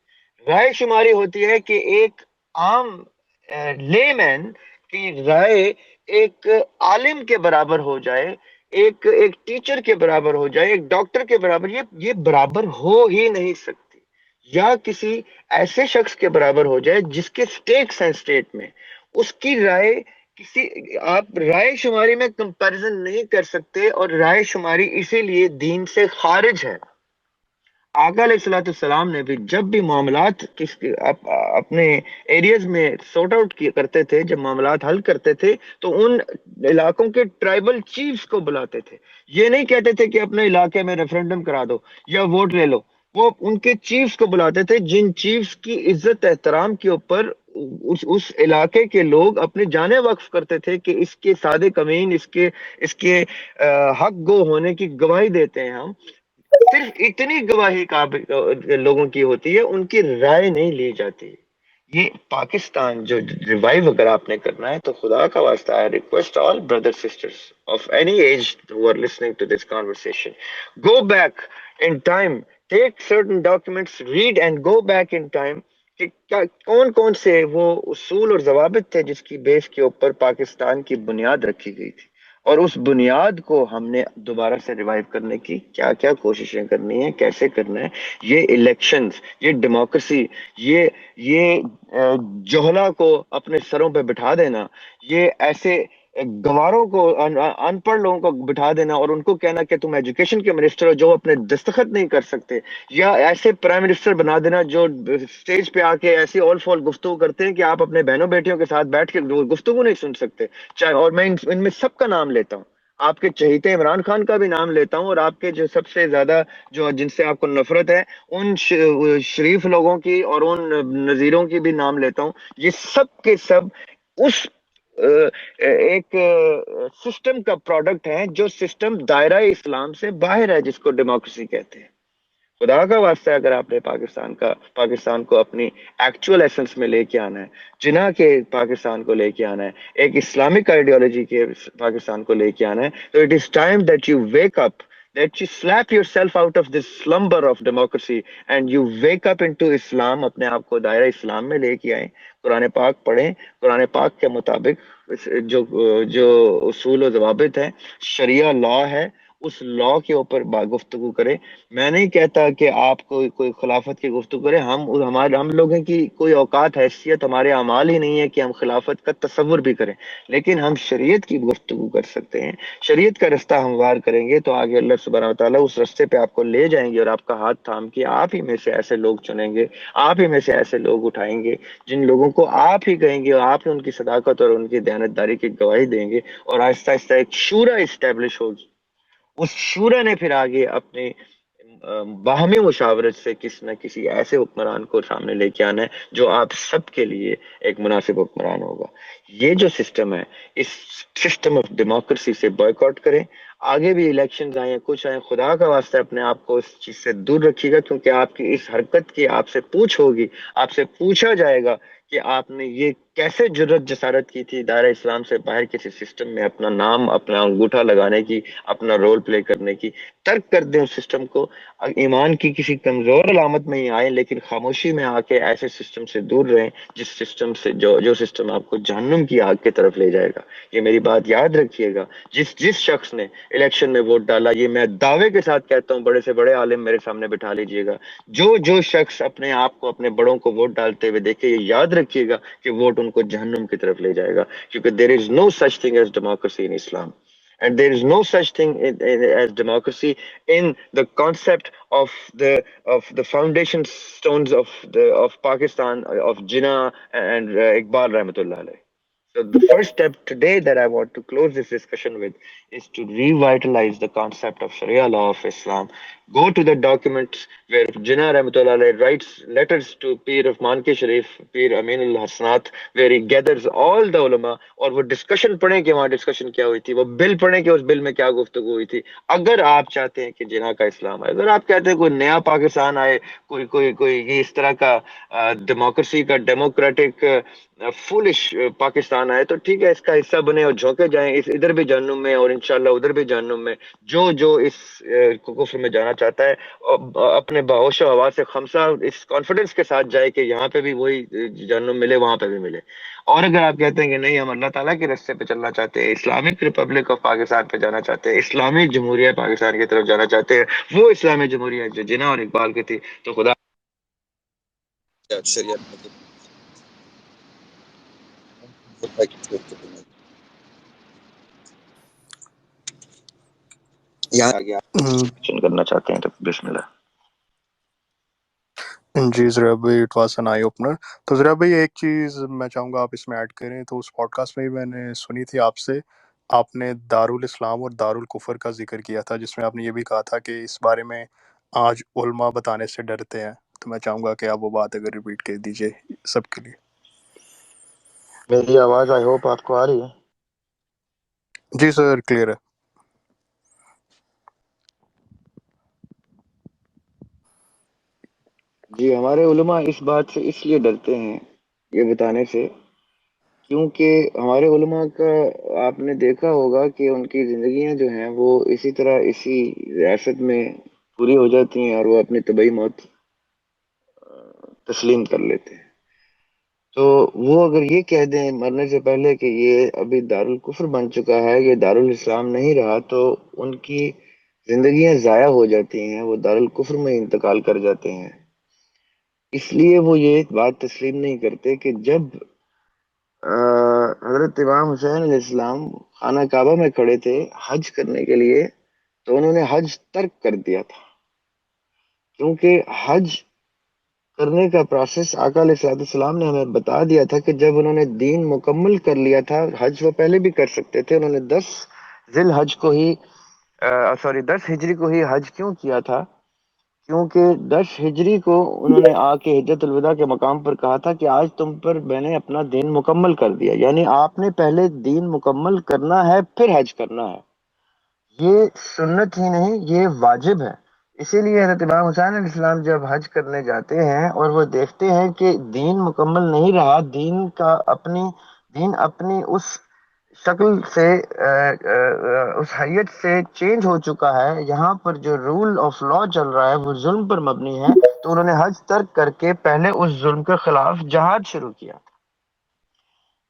رائے شماری ہوتی ہے کہ ایک عام لے مین کی رائے ایک عالم کے برابر ہو جائے، ایک ٹیچر کے برابر ہو جائے، ایک ڈاکٹر کے برابر. یہ برابر ہو ہی نہیں سکتی. یا کسی ایسے شخص کے برابر ہو جائے جس کے سٹیکس ہیں اسٹیٹ میں، اس کی رائے آپ رائے شماری میں کمپیرزن نہیں کر سکتے. اور رائے شماری اسی لیے دین سے خارج ہے. آقا علیہ الصلوۃ والسلام نے بھی جب بھی معاملات اپنے ایریاز میں سورٹ آؤٹ کرتے تھے، جب معاملات حل کرتے تھے، تو ان علاقوں کے ٹرائبل چیفز کو بلاتے تھے. یہ نہیں کہتے تھے کہ اپنے علاقے میں ریفرنڈم کرا دو یا ووٹ لے لو. وہ ان کے چیفز کو بلاتے تھے، جن چیفز کی عزت احترام کے اوپر اس علاقے کے لوگ اپنی جانیں وقف کرتے تھے کہ اس کے سادے کمین، اس کے حق گو ہونے کی گواہی دیتے ہیں ہم. صرف اتنی گواہی لوگوں کی ہوتی ہے، ان کی رائے نہیں لی جاتی. یہ پاکستان جو ریوائو اگر آپ نے کرنا ہے تو خدا کا واسطہ ہے، request all brother sisters of any age who are listening to this conversation, go back in time, take certain documents, read and go back in time کہ کون کون سے وہ اصول اور ضوابط تھے جس کی بیس کے اوپر پاکستان کی بنیاد رکھی گئی تھی، اور اس بنیاد کو ہم نے دوبارہ سے ریوائیو کرنے کی کیا کیا کوششیں کرنی ہیں، کیسے کرنا ہے. یہ الیکشنز، یہ ڈیموکریسی، یہ جوہلا کو اپنے سروں پہ بٹھا دینا، یہ ایسے گواروں کو، ان پڑھ لوگوں کو بٹھا دینا اور ان کو کہنا کہ تم ایجوکیشن کے منسٹر ہو جو اپنے دستخط نہیں کر سکتے، یا ایسے پرائم منسٹر بنا دینا جو اسٹیج پہ آ کے ایسی اول فول گفتگو کرتے ہیں کہ آپ اپنے بہنوں بیٹیوں کے ساتھ بیٹھ کے گفتگو نہیں سن سکتے. چاہے، اور میں ان میں سب کا نام لیتا ہوں، آپ کے چہیتے عمران خان کا بھی نام لیتا ہوں، اور آپ کے جو سب سے زیادہ جو جن سے آپ کو نفرت ہے ان شریف لوگوں کی اور ان نذیروں کی بھی نام لیتا ہوں. یہ سب کے سب اس ایک سسٹم کا پروڈکٹ ہے، جو سسٹم دائرہ اسلام سے باہر ہے، جس کو ڈیموکریسی کہتے ہیں. خدا کا واسطہ اگر آپ نے پاکستان کو اپنی ایکچوئل ایسنس میں لے کے آنا ہے، جنا کے پاکستان کو لے کے آنا ہے، ایک اسلامک آئیڈیالوجی کے پاکستان کو لے کے آنا ہے، تو it is time that you wake up, that you slap yourself out of this slumber of democracy and you wake up into اسلام. اپنے آپ کو دائرہ اسلام میں لے کے آئیں، قرآن پاک پڑھیں، قرآن پاک کے مطابق جو جو اصول و ضوابط ہیں، شریعہ لا ہے، اس لا کے اوپر گفتگو کریں. میں نہیں کہتا کہ آپ کوئی خلافت کی گفتگو کریں، ہم لوگوں کی کوئی اوقات حیثیت، ہمارے اعمال ہی نہیں ہے کہ ہم خلافت کا تصور بھی کریں، لیکن ہم شریعت کی گفتگو کر سکتے ہیں. شریعت کا رستہ ہموار کریں گے تو آگے اللہ سبحانہ وتعالیٰ اس رستے پہ آپ کو لے جائیں گے، اور آپ کا ہاتھ تھام کے آپ ہی میں سے ایسے لوگ چنیں گے، آپ ہی میں سے ایسے لوگ اٹھائیں گے جن لوگوں کو آپ ہی کہیں گے، اور آپ ہی ان کی صداقت اور ان کی دیانتداری کی گواہی دیں گے، اور آہستہ آہستہ ایک شورا اسٹیبلش ہوگی. اس شورا نے پھر آگے اپنے باہمی مشاورت سے کسی نہ کسی ایسے حکمران کو سامنے لے کے آنا ہے جو آپ سب کے لیے ایک مناسب حکمران ہوگا. یہ جو سسٹم ہے، اس سسٹم آف ڈیموکریسی سے بائیکاٹ کریں. آگے بھی الیکشنز آئیں، کچھ آئیں، خدا کا واسطہ اپنے آپ کو اس چیز سے دور رکھیے گا، کیونکہ آپ کی اس حرکت کی آپ سے پوچھ ہوگی، آپ سے پوچھا جائے گا کہ آپ نے یہ کیسے جرت جسارت کی تھی دائرہ اسلام سے باہر کسی سسٹم میں اپنا نام، اپنا انگوٹھا لگانے کی، اپنا رول پلے کرنے کی. ترک کر دیں اس سسٹم کو. ایمان کی کسی کمزور علامت میں ہی آئیں، لیکن خاموشی میں آ کے ایسے سسٹم سے دور رہیں جس سسٹم سے جو سسٹم آپ کو جہنم کی آگ کی طرف لے جائے گا. یہ میری بات یاد رکھیے گا. جس شخص نے الیکشن میں ووٹ ڈالا، یہ میں دعوے کے ساتھ کہتا ہوں، بڑے سے بڑے عالم میرے سامنے بٹھا لیجئے گا، جو شخص اپنے آپ کو، اپنے بڑوں کو ووٹ ڈالتے ہوئے دیکھے، یہ یاد رکھیے گا کہ ووٹ ان کو جہنم کی طرف لے جائے گا. کیونکہ there is no such thing as democracy in Islam. And there is no such thing as democracy in the concept of the foundation stones of Pakistan, of Jinnah and Iqbal Rahmatullah alayh. So the first step today that I want to close this discussion with is to revitalize the concept of Sharia law of Islam. Go to the documents where Jinnah Rahmatullah alayh writes letters to Pir Rahman Ki Sharif, Pir Amin al Hasanat, where he gathers all the ulama, اور وہ discussion پڑھیں کہ وہاں discussion کیا ہوئی تھی، وہ بل پڑھیں کہ اس بل میں کیا گفتگو ہوئی تھی. اگر آپ چاہتے ہیں کہ جناح کا اسلام آئے، اگر آپ کہتے ہیں کوئی نیا پاکستان آئے، کوئی یہ اس طرح کا ڈیموکریسی کا ڈیموکریٹک فولش پاکستان آئے، تو ٹھیک ہے، اس کا حصہ بنے اور جھونکے جائیں، اس ادھر بھی جہنم میں اور انشاءاللہ ادھر بھی جہنم میں. جو اس کفر میں جانا چاہتا ہے، اپنے بہوش و حواس سے خمسہ اس کانفیڈنس کے ساتھ جائے کہ یہاں پہ بھی وہی جہنم ملے، وہاں پہ بھی ملے. اور اگر آپ کہتے ہیں کہ نہیں، ہم اللہ تعالیٰ کے رستے پہ چلنا چاہتے ہیں، اسلامک ریپبلک آف پاکستان پہ جانا چاہتے ہیں، اسلامی جمہوریہ پاکستان کی طرف جانا چاہتے ہیں، وہ اسلامی جمہوریہ جو جناح اور اقبال کی تھی، تو خدا شریعت یہاں آگے آپ
ہم،
کرنا چاہتے ہیں تو بسم اللہ.
جی ذرا بھائی، it was an eye opener. تو ذرا بھائی ایک چیز میں چاہوں گا آپ اس میں ایڈ کریں. تو اس پوڈ کاسٹ میں بھی میں نے سنی تھی آپ سے، آپ نے دارالاسلام اور دارالکفر کا ذکر کیا تھا، جس میں آپ نے یہ بھی کہا تھا کہ اس بارے میں آج علماء بتانے سے ڈرتے ہیں. تو میں چاہوں گا کہ آپ وہ بات اگر ریپیٹ کر دیجئے سب کے لیے.
میری آواز آئی ہوپ آپ کو آ رہی ہے؟
جی سر، کلیئر ہے.
جی، ہمارے علماء اس بات سے اس لیے ڈرتے ہیں یہ بتانے سے، کیونکہ ہمارے علماء کا آپ نے دیکھا ہوگا کہ ان کی زندگیاں جو ہیں وہ اسی طرح اسی ریاست میں پوری ہو جاتی ہیں اور وہ اپنی طبعی موت تسلیم کر لیتے ہیں. تو وہ اگر یہ کہہ دیں مرنے سے پہلے کہ یہ ابھی دارالکفر بن چکا ہے، یہ دارالاسلام نہیں رہا، تو ان کی زندگیاں ضائع ہو جاتی ہیں، وہ دارالکفر میں انتقال کر جاتے ہیں. اس لیے وہ یہ بات تسلیم نہیں کرتے کہ جب حضرت امام حسین علیہ السلام خانہ کعبہ میں کھڑے تھے حج کرنے کے لیے، تو انہوں نے حج ترک کر دیا تھا، کیونکہ حج کرنے کا پروسیس آقا علیہ الصلوۃ والسلام نے ہمیں بتا دیا تھا کہ جب انہوں نے دین مکمل کر لیا تھا. حج وہ پہلے بھی کر سکتے تھے، انہوں نے 10 ذی الحج کو ہی 10 ہجری کو ہی حج کیوں کیا تھا؟ کیونکہ 10 ہجری کو انہوں نے آ کے حجت الوداع کے مقام پر کہا تھا کہ آج تم پر میں نے اپنا دین مکمل کر دیا. یعنی آپ نے پہلے دین مکمل کرنا ہے پھر حج کرنا ہے. یہ سنت ہی نہیں، یہ واجب ہے. اسی لیے حضرت امام حسین علیہ السلام جب حج کرنے جاتے ہیں اور وہ دیکھتے ہیں کہ دین مکمل نہیں رہا، دین اپنی اس شکل سے اس حیت سے چینج ہو چکا ہے، یہاں پر جو رول آف لا چل رہا ہے وہ ظلم پر مبنی ہے، تو انہوں نے حج ترک کر کے پہلے اس ظلم کے خلاف جہاد شروع کیا.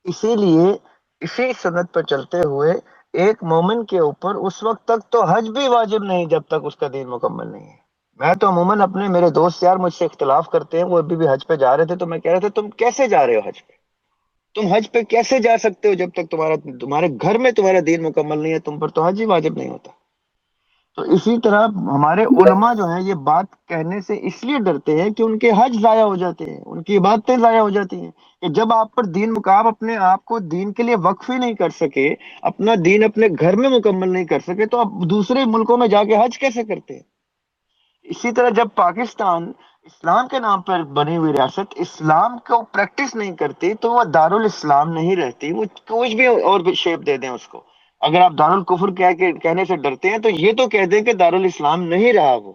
اسی لیے اسی سنت پر چلتے ہوئے ایک مومن کے اوپر اس وقت تک تو حج بھی واجب نہیں جب تک اس کا دین مکمل نہیں ہے. میں تو عموماً میرے دوست یار مجھ سے اختلاف کرتے ہیں، وہ ابھی بھی حج پہ جا رہے تھے تو میں کہہ رہا تھا تم کیسے جا رہے ہو حج پہ؟ تم حج پہ کیسے جا سکتے ہو جب تک تمہارے گھر میں تمہارا دین مکمل نہیں ہے؟ تم پر تو حج ہی واجب نہیں ہوتا. تو اسی طرح ہمارے علماء جو ہیں یہ بات کہنے سے اس لیے ڈرتے ہیں کہ ان کے حج ضائع ہو جاتے ہیں، ان کی عبادتیں ضائع ہو جاتی ہیں. کہ جب آپ پر دین مقام اپنے آپ کو دین کے لیے وقف ہی نہیں کر سکے، اپنا دین اپنے گھر میں مکمل نہیں کر سکے، تو آپ دوسرے ملکوں میں جا کے حج کیسے کرتے ہیں؟ اسی طرح جب پاکستان اسلام کے نام پر بنی ہوئی ریاست اسلام کو پریکٹس نہیں کرتی تو وہ دارالاسلام نہیں رہتی، وہ کچھ بھی اور بھی شیپ دے دیں اس کو. اگر آپ دارالکفر کہنے سے ڈرتے ہیں تو یہ تو کہہ دیں کہ دارالاسلام نہیں رہا وہ.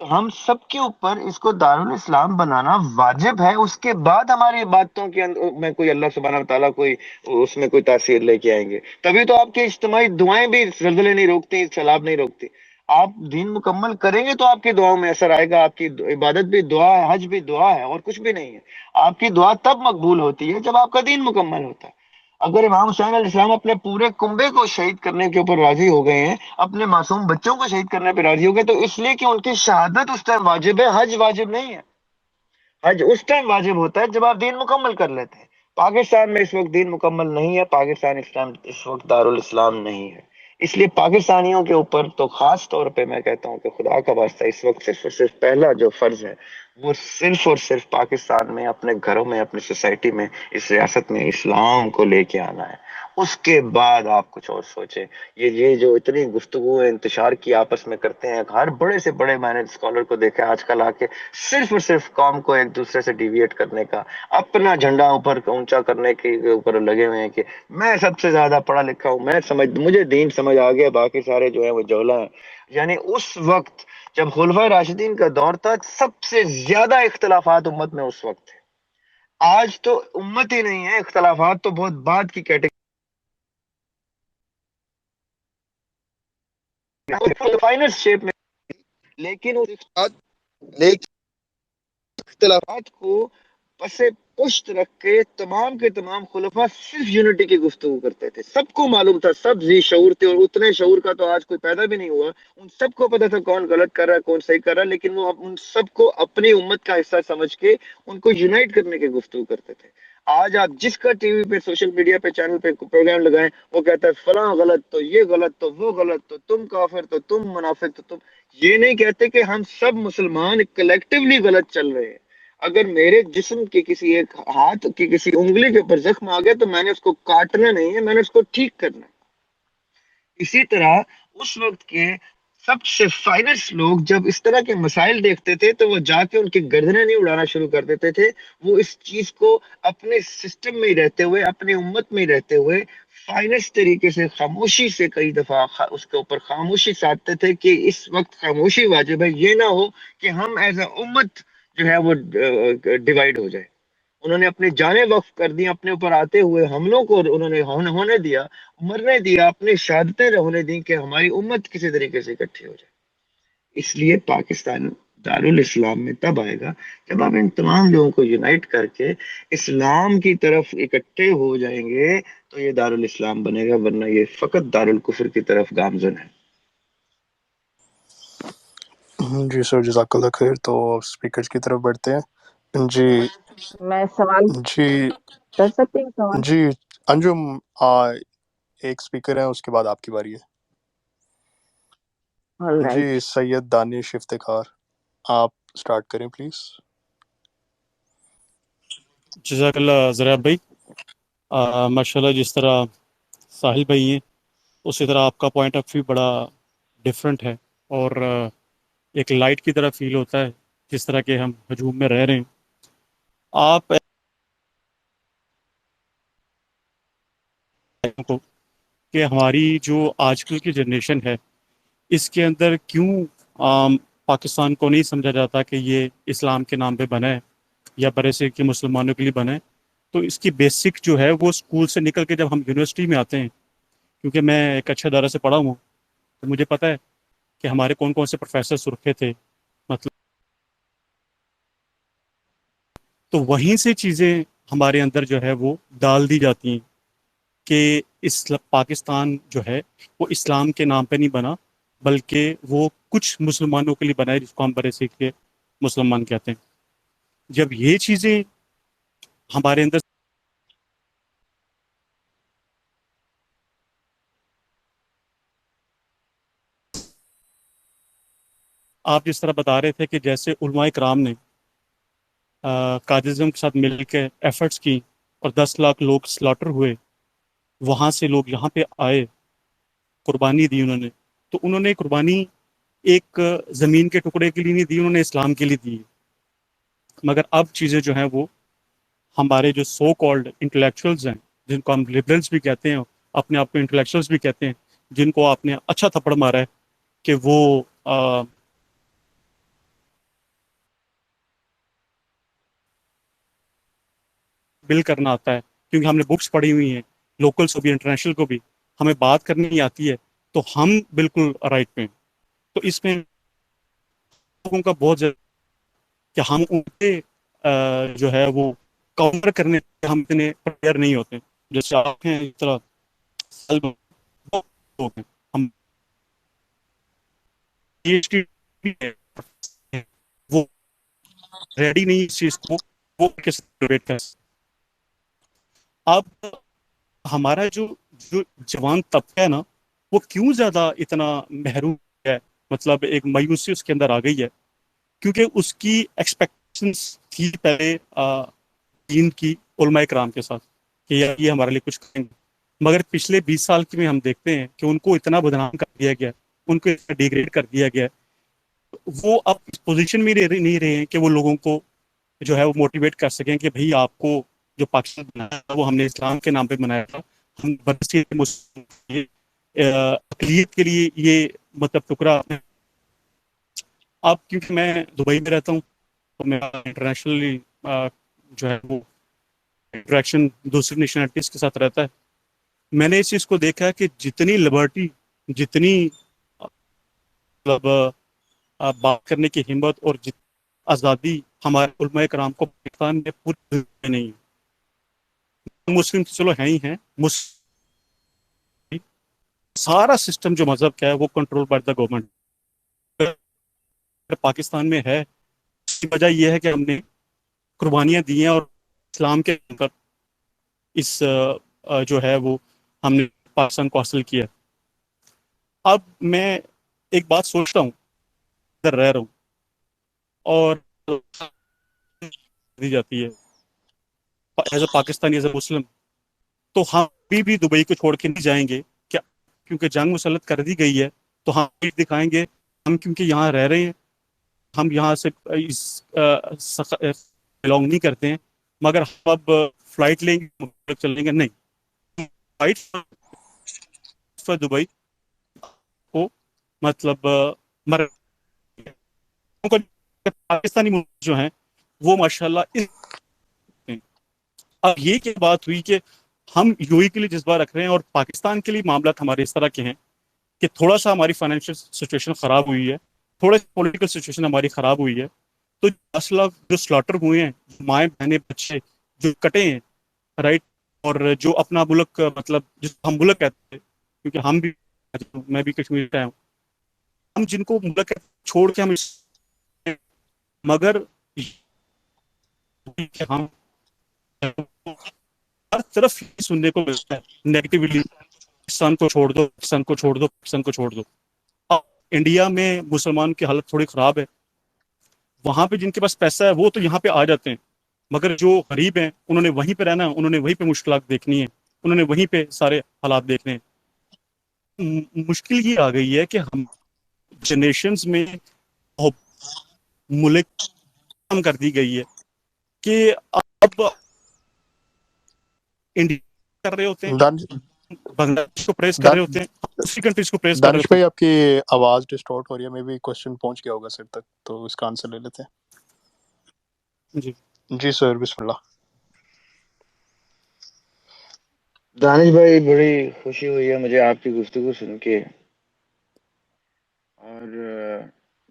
تو ہم سب کے اوپر اس کو دارالاسلام بنانا واجب ہے. اس کے بعد ہماری باتوں کے میں کوئی اللہ سبحانہ وتعالیٰ کوئی اس میں کوئی تاثیر لے کے آئیں گے. تبھی تو آپ کی اجتماعی دعائیں بھی زلزلے نہیں روکتی، سیلاب نہیں روکتی. آپ دین مکمل کریں گے تو آپ کی دعاؤں میں اثر آئے گا. آپ کی عبادت بھی دعا ہے، حج بھی دعا ہے، اور کچھ بھی نہیں ہے. آپ کی دعا تب مقبول ہوتی ہے جب آپ کا دین مکمل ہوتا ہے. اگر امام حسین علیہ السلام اپنے پورے کنبے کو شہید کرنے کے اوپر راضی ہو گئے ہیں، اپنے معصوم بچوں کو شہید کرنے پہ راضی ہو گئے، تو اس لیے کہ ان کی شہادت اس ٹائم واجب ہے، حج واجب نہیں ہے. حج اس ٹائم واجب ہوتا ہے جب آپ دین مکمل کر لیتے ہیں. پاکستان میں اس وقت دین مکمل نہیں ہے، پاکستان اس وقت دارالاسلام نہیں ہے. اس لیے پاکستانیوں کے اوپر تو خاص طور پہ میں کہتا ہوں کہ خدا کا واسطہ اس وقت صرف اور صرف پہلا جو فرض ہے وہ صرف اور صرف پاکستان میں اپنے گھروں میں، اپنی سوسائٹی میں، اس ریاست میں اسلام کو لے کے آنا ہے. اس کے بعد آپ کچھ اور سوچیں. یہ جو اتنی گفتگو انتشار کی آپس میں کرتے ہیں، ہر بڑے سے بڑے میں نے اسکالر کو دیکھا آج کل آ کے صرف اور صرف قوم کو ایک دوسرے سے ڈیویٹ کرنے کا، اپنا جھنڈا اوپر اونچا کرنے کے اوپر لگے ہوئے ہیں کہ میں سب سے زیادہ پڑھا لکھا ہوں، مجھے دین سمجھ آ گیا، باقی سارے جو ہیں وہ جوہلا ہیں. یعنی اس وقت جب خلفائے راشدین کا دور تھا سب سے زیادہ اختلافات امت میں اس وقت تھے. آج تو امت ہی نہیں ہے، اختلافات تو بہت بعد کی کیٹیگری فائنل شیپ میں. لیکن اختلافات کو پس پشت رکھ کے تمام کے تمام خلفاء صرف یونٹی کی گفتگو کرتے تھے. سب کو معلوم تھا، سب ذی شعور تھے، اور اتنے شعور کا تو آج کوئی پیدا بھی نہیں ہوا. ان سب کو پتا تھا کون غلط کر رہا ہے کون صحیح کر رہا ہے، لیکن وہ ان سب کو اپنی امت کا حصہ سمجھ کے ان کو یونائٹ کرنے کی گفتگو کرتے تھے. آج آپ جس کا ٹی وی پہ، سوشل میڈیا پہ، چینل پہ پروگرام لگائیں، وہ کہتا ہے فلاں غلط تو یہ غلط تو وہ غلط تو تم کافر تو تم منافق تو تم. یہ نہیں کہتے کہ ہم سب مسلمان کلیکٹیولی غلط چل رہے ہیں. اگر میرے جسم کے کسی ایک ہاتھ کی کسی انگلی کے اوپر زخم آ گیا تو میں نے اس کو کاٹنا نہیں ہے، میں نے اس کو ٹھیک کرنا ہے۔ اسی طرح اس وقت کے سب سے فائنسٹ لوگ جب اس طرح کے مسائل دیکھتے تھے تو وہ جا کے ان کی گردنیں نہیں اڑانا شروع کر دیتے تھے، وہ اس چیز کو اپنے سسٹم میں ہی رہتے ہوئے، اپنے امت میں ہی رہتے ہوئے فائنسٹ طریقے سے خاموشی سے کئی دفعہ اس کے اوپر خاموشی ساتھتے تھے کہ اس وقت خاموشی واجب ہے، یہ نہ ہو کہ ہم ایز اے امت جو ہے وہ ڈیوائڈ ہو جائے۔ انہوں نے اپنی جانیں وقف کر دی، اپنے اوپر آتے ہوئے حملوں کو انہوں نے ہونے دیا، مرنے دیا، اپنی شہادتیں ہونے دی کہ ہماری امت کسی طریقے سے اکٹھی ہو جائے۔ اس لیے پاکستان دارالاسلام میں تب آئے گا جب آپ ان تمام لوگوں کو یونائٹ کر کے اسلام کی طرف اکٹھے ہو جائیں گے تو یہ دارالاسلام بنے گا، ورنہ یہ فقط دارالکفر کی طرف گامزن ہے۔
جی سر، جزاک اللہ خیر. تو اسپیکرز کی طرف بڑھتے ہیں. جی
میں سوال
جی
کر سکتی ہوں سوال؟
جی انجم، ایک اسپیکر ہے، اس کے بعد آپ کی باری ہے. جی
آلرائٹ،
سید دانش افتخار، آپ سٹارٹ کریں پلیز.
جزاک اللہ ذرا بھائی. ماشاء اللہ، جس طرح ساحل بھائی ہیں اسی طرح آپ کا پوائنٹ آف ویو بڑا ڈفرینٹ ہے، اور ایک لائٹ کی طرح فیل ہوتا ہے جس طرح کہ ہم ہجوم میں رہ رہے ہیں. آپ کو کہ ہماری جو آج کل کی جنریشن ہے اس کے اندر کیوں پاکستان کو نہیں سمجھا جاتا کہ یہ اسلام کے نام پہ بنا ہے یا برے سے کے مسلمانوں کے لیے بنا ہے. تو اس کی بیسک جو ہے وہ اسکول سے نکل کے جب ہم یونیورسٹی میں آتے ہیں، کیونکہ میں ایک اچھے ادارے سے پڑھا ہوں تو مجھے پتہ ہے کہ ہمارے کون کون سے پروفیسرس رکھے تھے، مطلب تو وہیں سے چیزیں ہمارے اندر جو ہے وہ ڈال دی جاتی ہیں کہ پاکستان جو ہے وہ اسلام کے نام پہ نہیں بنا، بلکہ وہ کچھ مسلمانوں کے لیے بنا ہے جس کو ہم برے سکھ کے مسلمان کہتے ہیں. جب یہ چیزیں ہمارے اندر آپ جس طرح بتا رہے تھے کہ جیسے علماء کرام نے قائداعظم کے ساتھ مل کے ایفرٹس کی اور 10 لاکھ لوگ سلاٹر ہوئے، وہاں سے لوگ یہاں پہ آئے، قربانی دی انہوں نے، تو انہوں نے قربانی ایک زمین کے ٹکڑے کے لیے نہیں دی، انہوں نے اسلام کے لیے دی. مگر اب چیزیں جو ہیں وہ ہمارے جو سو کالڈ انٹلیکچوئلز ہیں، جن کو ہم لبرلز بھی کہتے ہیں، اپنے آپ کو انٹلیکچوئلز بھی کہتے ہیں، جن کو آپ نے اچھا تھپڑ مارا ہے کہ وہ بل کرنا آتا ہے، کیونکہ ہم نے بکس پڑھی ہوئی ہیں، لوکلس کو بھی انٹرنیشنل کو بھی، ہمیں بات کرنی آتی ہے، تو ہم بالکل رائٹ پہ ہیں. تو اس میں لوگوں کا بہت زیادہ کہ ہم ان کے جو ہے وہ کاؤنٹر کرنے کے ہم اتنے پریئر نہیں ہوتے. جیسے آپ ہیں اس طرح بہت لوگ ہیں، ہم پی ایچ ڈی وہ ریڈی نہیں اس چیز کو وہ کس ڈیبیٹ کر. اب ہمارا جو جو جوان طبقہ ہے نا، وہ کیوں زیادہ اتنا محروم ہے، مطلب ایک مایوسی اس کے اندر آ گئی ہے، کیونکہ اس کی ایکسپیکٹیشنس تھی پہلے دین کی علماء کرام کے ساتھ کہ یہ ہمارے لیے کچھ کریں گے. مگر پچھلے 20 سال کی میں ہم دیکھتے ہیں کہ ان کو اتنا بدنام کر دیا گیا، ان کو اتنا ڈیگریڈ کر دیا گیا، وہ اب اس پوزیشن میں نہیں رہے ہیں کہ وہ لوگوں کو جو ہے وہ موٹیویٹ کر سکیں کہ بھئی آپ کو جو پاکستان بنایا تھا وہ ہم نے اسلام کے نام پہ بنایا تھا، ہم برسی اقلیت کے لیے یہ مطلب ٹکڑا. اب کیونکہ میں دبئی میں رہتا ہوں تو میرا انٹرنیشنلی جو ہے وہ انٹریکشن دوسری نیشنلٹیز کے ساتھ رہتا ہے. میں نے اس چیز کو دیکھا ہے کہ جتنی لبرٹی، جتنی مطلب بات کرنے کی ہمت اور آزادی ہمارے علماء کرام کو پاکستان میں پوری میں نہیں ہے. مسلم تو چلو ہیں ہی ہیں، سارا سسٹم جو مذہب کا ہے وہ control by the government Pakistan میں ہے. اس کی وجہ یہ ہے کہ ہم نے قربانیاں دی ہیں اور اسلام کے نام پر اس جو ہے وہ ہم نے پاکستان کو حاصل کیا. اب میں ایک بات سوچتا ہوں، ادھر رہ رہا ہوں اور دی جاتی ہے as a Pakistani as a Muslim, تو ہم بھی دبئی کو چھوڑ کے نہیں جائیں گے کیا؟ کیونکہ جنگ مسلط کر دی گئی ہے تو ہم بھی دکھائیں گے ہم کیونکہ یہاں رہ رہے ہیں، ہم یہاں سے بلونگ نہیں کرتے ہیں، مگر ہم اب فلائٹ لیں گے چلیں گے نہیں، فلائٹ فار دبئی کو مطلب پاکستانی جو ہیں وہ ماشاءاللہ اب یہ کیا بات ہوئی کہ ہم یو اے کے لیے جذبہ رکھ رہے ہیں اور پاکستان کے لیے معاملات ہمارے اس طرح کے ہیں کہ تھوڑا سا ہماری فائنینشیل سچویشن خراب ہوئی ہے، تھوڑا سا پولیٹیکل سچویشن ہماری خراب ہوئی ہے، تو 10 لاکھ جو سلاٹر ہوئے ہیں، مائیں بہنیں بچے جو کٹے ہیں، رائٹ، اور جو اپنا ملک مطلب جس کو ہم ملک کہتے ہیں کیونکہ ہم بھی، میں بھی کشمیر سے آیا ہوں، ہم جن کو ملک چھوڑ کے ہم مگر ہم ہر طرف یہ سننے کو ملتا ہے نیگیٹیولی، پاکستان کو چھوڑ دو، پاکستان کو چھوڑ دو، پاکستان کو چھوڑ دو۔ اب انڈیا میں مسلمان کی حالت تھوڑی خراب ہے، وہاں پہ جن کے پاس پیسہ ہے وہ تو یہاں پہ آ جاتے ہیں، مگر جو غریب ہیں انہوں نے وہیں پہ رہنا ہے، انہوں نے وہیں پہ مشکلات دیکھنی ہے، انہوں نے وہیں پہ سارے حالات دیکھنے ہیں۔ مشکل یہ آ گئی ہے کہ ہم جنریشنز میں ملک کم کر دی گئی ہے کہ اب انڈیا کر رہے ہوتے ہیں،
دانش
بنگلہ دیش کو پریس کر رہے
دان-
ہوتے ہیں، دوسری کنٹریز کو پریس کر رہے
دانش
ہوتے
بھائی آپ کی آواز ڈسٹورٹ ہو رہی ہے، میں بھی کوشچن پہنچ گیا ہوگا سر تک، تو اس کا آنسر لے لیتے
ہیں۔ جی
ہیں۔ جی سر، بسم اللہ۔
دانش بھائی بڑی خوشی ہوئی ہے مجھے آپ کی گفتگو سن کے، اور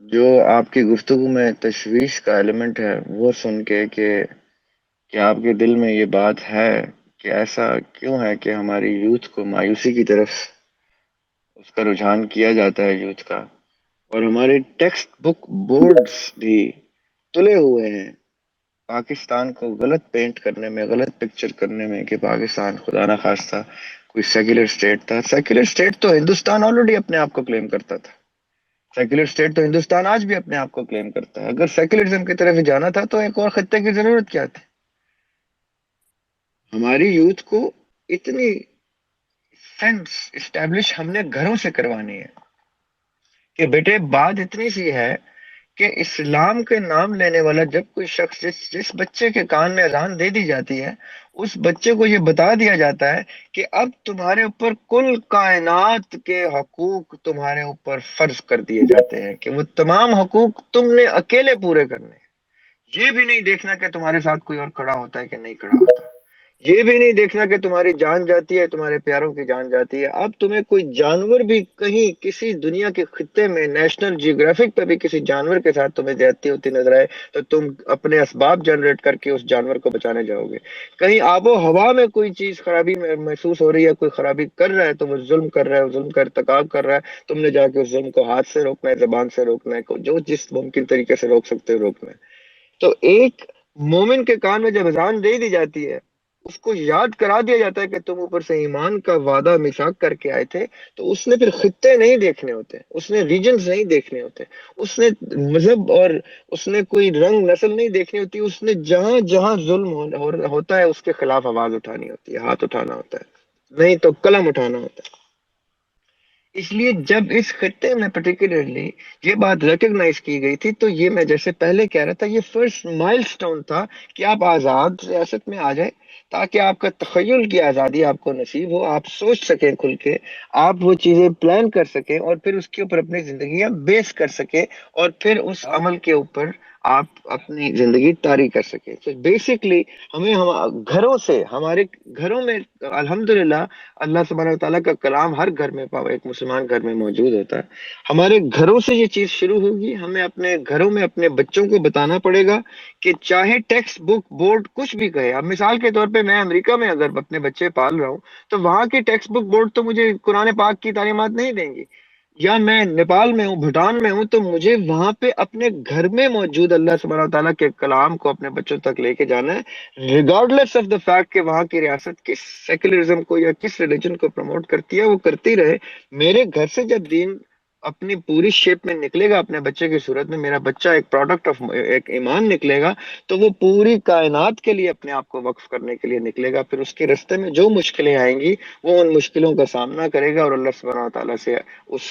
جو آپ کی گفتگو میں تشویش کا ایلیمنٹ ہے وہ سن کے کہ آپ کے دل میں یہ بات ہے کہ ایسا کیوں ہے کہ ہماری یوتھ کو مایوسی کی طرف اس کا رجحان کیا جاتا ہے یوتھ کا، اور ہمارے ٹیکسٹ بک بورڈز بھی تلے ہوئے ہیں پاکستان کو غلط پینٹ کرنے میں، غلط پکچر کرنے میں کہ پاکستان خدا نہ خواستہ کوئی سیکولر اسٹیٹ تھا۔ سیکولر اسٹیٹ تو ہندوستان آلریڈی اپنے آپ کو کلیم کرتا تھا، سیکولر اسٹیٹ تو ہندوستان آج بھی اپنے آپ کو کلیم کرتا ہے۔ اگر سیکولرزم کی طرف جانا تھا تو ایک اور خطے کی ضرورت کیا تھی؟ ہماری یوتھ کو اتنی سینس اسٹیبلش ہم نے گھروں سے کروانی ہے کہ بیٹے بات اتنی سی ہے کہ اسلام کے نام لینے والا جب کوئی شخص جس بچے کے کان میں اذان دے دی جاتی ہے، اس بچے کو یہ بتا دیا جاتا ہے کہ اب تمہارے اوپر کل کائنات کے حقوق تمہارے اوپر فرض کر دیے جاتے ہیں کہ وہ تمام حقوق تم نے اکیلے پورے کرنے ہیں۔ یہ بھی نہیں دیکھنا کہ تمہارے ساتھ کوئی اور کھڑا ہوتا ہے کہ نہیں کھڑا ہوتا، یہ بھی نہیں دیکھنا کہ تمہاری جان جاتی ہے، تمہارے پیاروں کی جان جاتی ہے۔ اب تمہیں کوئی جانور بھی کہیں کسی دنیا کے خطے میں نیشنل جیوگرافک پہ بھی کسی جانور کے ساتھ تمہیں زیادتی ہوتی نظر آئے تو تم اپنے اسباب جنریٹ کر کے اس جانور کو بچانے جاؤ گے۔ کہیں آب و ہوا میں کوئی چیز خرابی محسوس ہو رہی ہے، کوئی خرابی کر رہا ہے تو وہ ظلم کر رہا ہے، ظلم کا ارتکاب کر رہا ہے، تم نے جا کے اس ظلم کو ہاتھ سے روکنا ہے، زبان سے روکنا ہے، جو جس ممکن طریقے سے روک سکتے ہو روکنا ہے۔ تو ایک مومن کے کان میں جب اذان دے دی جاتی ہے، اس کو یاد کرا دیا جاتا ہے کہ تم اوپر سے ایمان کا وعدہ میثاق کر کے آئے تھے، تو اس نے پھر خطے نہیں دیکھنے ہوتے، اس نے ریجنز نہیں دیکھنے ہوتے، اس نے مذہب اور اس نے کوئی رنگ نسل نہیں دیکھنی ہوتی، اس نے جہاں جہاں ظلم ہوتا ہے اس کے خلاف آواز اٹھانی ہوتی ہے، ہاتھ اٹھانا ہوتا ہے، نہیں تو قلم اٹھانا ہوتا ہے۔ اس لیے جب اس خطے میں پرٹیکولرلی یہ بات ریکگنائز کی گئی تھی تو یہ میں جیسے پہلے کہہ رہا تھا، یہ فرسٹ مائل سٹون تھا کہ آپ آزاد ریاست میں آ جائیں تاکہ آپ کا تخیل کی آزادی آپ کو نصیب ہو، آپ سوچ سکیں کھل کے، آپ وہ چیزیں پلان کر سکیں اور پھر اس کے اوپر اپنی زندگیاں بیس کر سکیں، اور پھر اس عمل کے اوپر آپ اپنی زندگی طاری کر سکیں۔ تو بیسکلی ہمیں گھروں سے، ہمارے گھروں میں الحمدللہ اللہ سبحانہ و تعالیٰ کا کلام ہر گھر میں ایک مسلمان گھر میں موجود ہوتا ہے، ہمارے گھروں سے یہ چیز شروع ہوگی۔ ہمیں اپنے گھروں میں اپنے بچوں کو بتانا پڑے گا کہ چاہے ٹیکسٹ بک بورڈ کچھ بھی کہے، اب مثال کے طور پہ میں امریکہ میں اگر اپنے بچے پال رہا ہوں تو وہاں کی ٹیکسٹ بک بورڈ تو مجھے قرآن پاک کی تعلیمات نہیں دیں گی، یا میں نیپال میں ہوں، بھوٹان میں ہوں، تو مجھے وہاں پہ اپنے گھر میں موجود اللہ سبحانہ تعالیٰ کے کلام کو اپنے بچوں تک لے کے جانا ہے، ریگارڈلیس آف دا فیکٹ کہ وہاں کی ریاست کس سیکولرزم کو یا کس ریلیجن کو پروموٹ کرتی ہے، وہ کرتی رہے۔ میرے گھر سے جب دین اپنی پوری شیپ میں نکلے گا اپنے بچے کی صورت میں، میرا بچہ ایک پروڈکٹ آف ایک ایمان نکلے گا، تو وہ پوری کائنات کے لیے اپنے آپ کو وقف کرنے کے لیے نکلے گا. پھر اس کے راستے میں جو مشکلیں آئیں گی وہ ان مشکلوں کا سامنا کرے گا اور اللہ سبحانہ تعالیٰ سے اس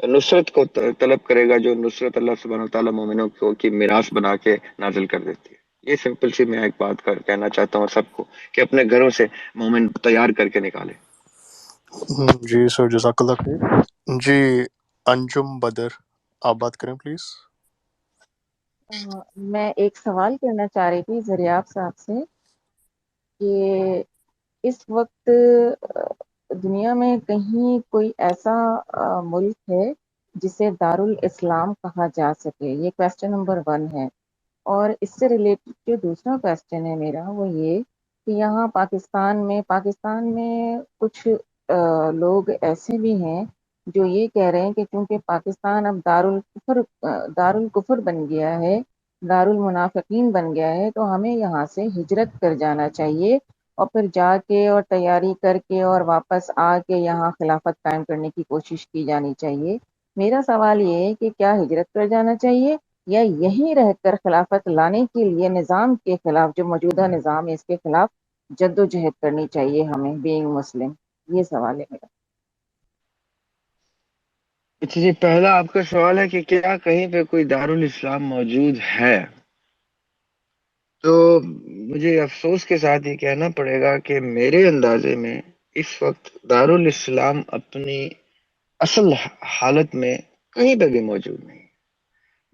نصرت کو طلب کرے گا جو نصرت اللہ سبحانہ تعالیٰ مومنوں کو کی میراث بنا کے نازل کر دیتی ہے. یہ سمپل سی میں ایک بات کہنا چاہتا ہوں سب کو کہ اپنے گھروں سے مومن تیار کر کے نکالے.
جی سر، جزاک اللہ خیر. جی انجم بدر، آپ بات کریں پلیز.
میں ایک سوال کرنا چاہ رہی تھی زریاب صاحب سے کہ اس وقت دنیا میں کہیں کوئی ایسا ملک ہے جسے دارالاسلام کہا جا سکے؟ یہ کویسچن نمبر 1 ہے. اور اس سے ریلیٹڈ جو دوسرا کویسچن ہے میرا وہ یہ کہ یہاں پاکستان میں کچھ لوگ ایسے بھی ہیں جو یہ کہہ رہے ہیں کہ چونکہ پاکستان اب دارالکفر بن گیا ہے، دارالمنافقین بن گیا ہے، تو ہمیں یہاں سے ہجرت کر جانا چاہیے اور پھر جا کے اور تیاری کر کے اور واپس آ کے یہاں خلافت قائم کرنے کی کوشش کی جانی چاہیے. میرا سوال یہ ہے کہ کیا ہجرت کر جانا چاہیے یا یہیں رہ کر خلافت لانے کے لیے نظام کے خلاف، جو موجودہ نظام ہے اس کے خلاف جد و جہد کرنی چاہیے ہمیں بینگ مسلم؟ یہ سوال ہے میرا.
اچھا جی، پہلا آپ کا سوال ہے کہ کیا کہیں پہ کوئی دارالاسلام موجود ہے؟ تو مجھے افسوس کے ساتھ یہ کہنا پڑے گا کہ میرے اندازے میں اس وقت دارالاسلام اپنی اصل حالت میں کہیں پہ بھی موجود نہیں.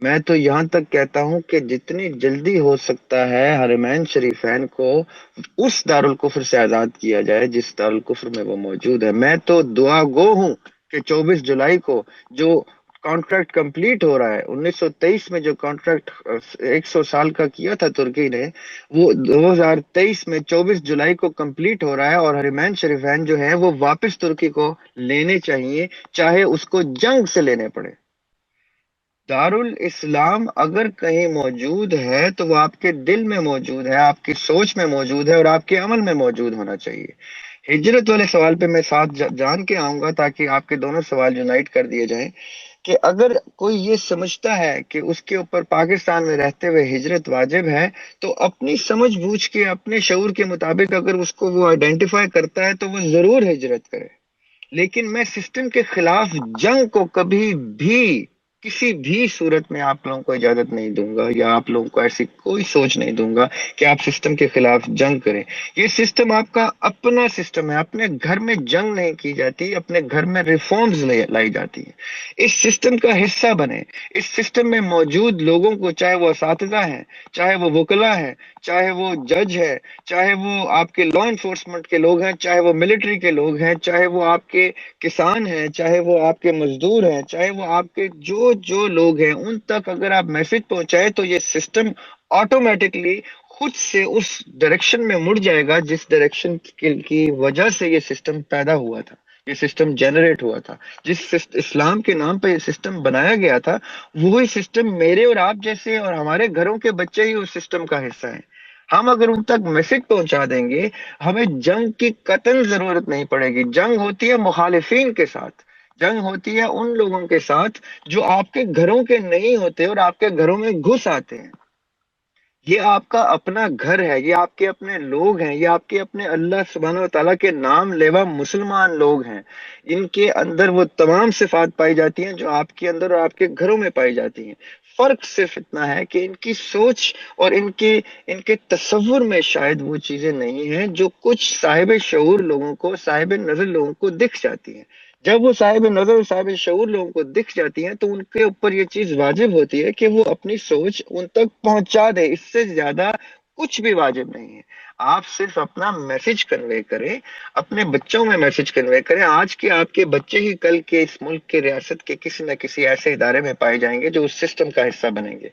میں تو یہاں تک کہتا ہوں کہ جتنی جلدی ہو سکتا ہے حرمین شریفین کو اس دارالکفر سے آزاد کیا جائے جس دارالکفر میں وہ موجود ہے. میں تو دعا گو ہوں کہ 24 جولائی کو جو کانٹریکٹ کمپلیٹ ہو رہا ہے، 1923 میں جو کانٹریکٹ 100 سال کا کیا تھا ترکی نے، وہ 2023 میں 24 جولائی کو کمپلیٹ ہو رہا ہے، اور حرمین شریفین جو ہے وہ واپس ترکی کو لینے چاہیے، چاہے اس کو جنگ سے لینے پڑے. دارالاسلام اگر کہیں موجود ہے تو وہ آپ کے دل میں موجود ہے، آپ کی سوچ میں موجود ہے اور آپ کے عمل میں موجود ہونا چاہیے. ہجرت والے سوال پہ میں ساتھ جان کے آؤں گا تاکہ آپ کے دونوں سوال یونائٹ کر دیے جائیں کہ اگر کوئی یہ سمجھتا ہے کہ اس کے اوپر پاکستان میں رہتے ہوئے ہجرت واجب ہے تو اپنی سمجھ بوجھ کے اپنے شعور کے مطابق اگر اس کو وہ آئیڈینٹیفائی کرتا ہے تو وہ ضرور ہجرت کرے. لیکن میں سسٹم کے خلاف جنگ کو کبھی بھی کسی بھی صورت میں آپ لوگوں کو اجازت نہیں دوں گا، یا آپ لوگوں کو ایسی کوئی سوچ نہیں دوں گا کہ آپ سسٹم کے خلاف جنگ کریں. یہ سسٹم آپ کا اپنا سسٹم ہے. اپنے گھر میں جنگ نہیں کی جاتی، اپنے گھر میں ریفارمز لائی جاتی ہیں. اس سسٹم کا حصہ بنے. اس سسٹم میں موجود لوگوں کو، چاہے وہ اساتذہ ہیں، چاہے وہ وکلا ہیں، چاہے وہ جج ہے، چاہے وہ آپ کے لا انفورسمنٹ کے لوگ ہیں، چاہے وہ ملٹری کے لوگ ہیں، چاہے وہ آپ کے کسان ہیں، چاہے وہ آپ کے مزدور ہیں، چاہے وہ آپ کے جو لوگ ہیں، ان تک اگر آپ میسج پہنچائے تو یہ سسٹم آٹومیٹکلی خود سے اس ڈائریکشن میں مڑ جائے گا جس ڈائریکشن کی وجہ سے یہ سسٹم پیدا ہوا تھا، یہ سسٹم جنریٹ ہوا تھا، جس اسلام کے نام پہ یہ سسٹم بنایا گیا تھا. وہی سسٹم میرے اور آپ جیسے اور ہمارے گھروں کے بچے ہی اس سسٹم کا حصہ ہیں. ہم اگر ان تک میسج پہنچا دیں گے، ہمیں جنگ کی قطعاً ضرورت نہیں پڑے گی. جنگ ہوتی ہے مخالفین کے ساتھ، جنگ ہوتی ہے ان لوگوں کے ساتھ جو آپ کے گھروں کے نہیں ہوتے اور آپ کے گھروں میں گھس آتے ہیں. یہ آپ کا اپنا گھر ہے، یہ آپ کے اپنے لوگ ہیں، یہ آپ کے اپنے اللہ سبحانہ و تعالیٰ کے نام لیوا مسلمان لوگ ہیں. ان کے اندر وہ تمام صفات پائی جاتی ہیں جو آپ کے اندر اور آپ کے گھروں میں پائی جاتی ہیں. فرق صرف اتنا ہے کہ ان کی سوچ اور ان کے تصور میں شاید وہ چیزیں نہیں ہیں جو کچھ صاحب شعور لوگوں کو، صاحب نظر لوگوں کو دکھ جاتی ہیں. جب وہ صاحب نظر، صاحب شعور لوگوں کو دکھ جاتی ہیں تو ان کے اوپر یہ چیز واجب ہوتی ہے کہ وہ اپنی سوچ ان تک پہنچا دے. اس سے زیادہ کچھ بھی واجب نہیں ہے. آپ صرف اپنا میسج کنوے کریں، اپنے بچوں میں میسج کنوے کریں. آج کے آپ کے بچے ہی کل کے اس ملک کے ریاست کے کسی نہ کسی ایسے ادارے میں پائے جائیں گے جو اس سسٹم کا حصہ بنیں گے.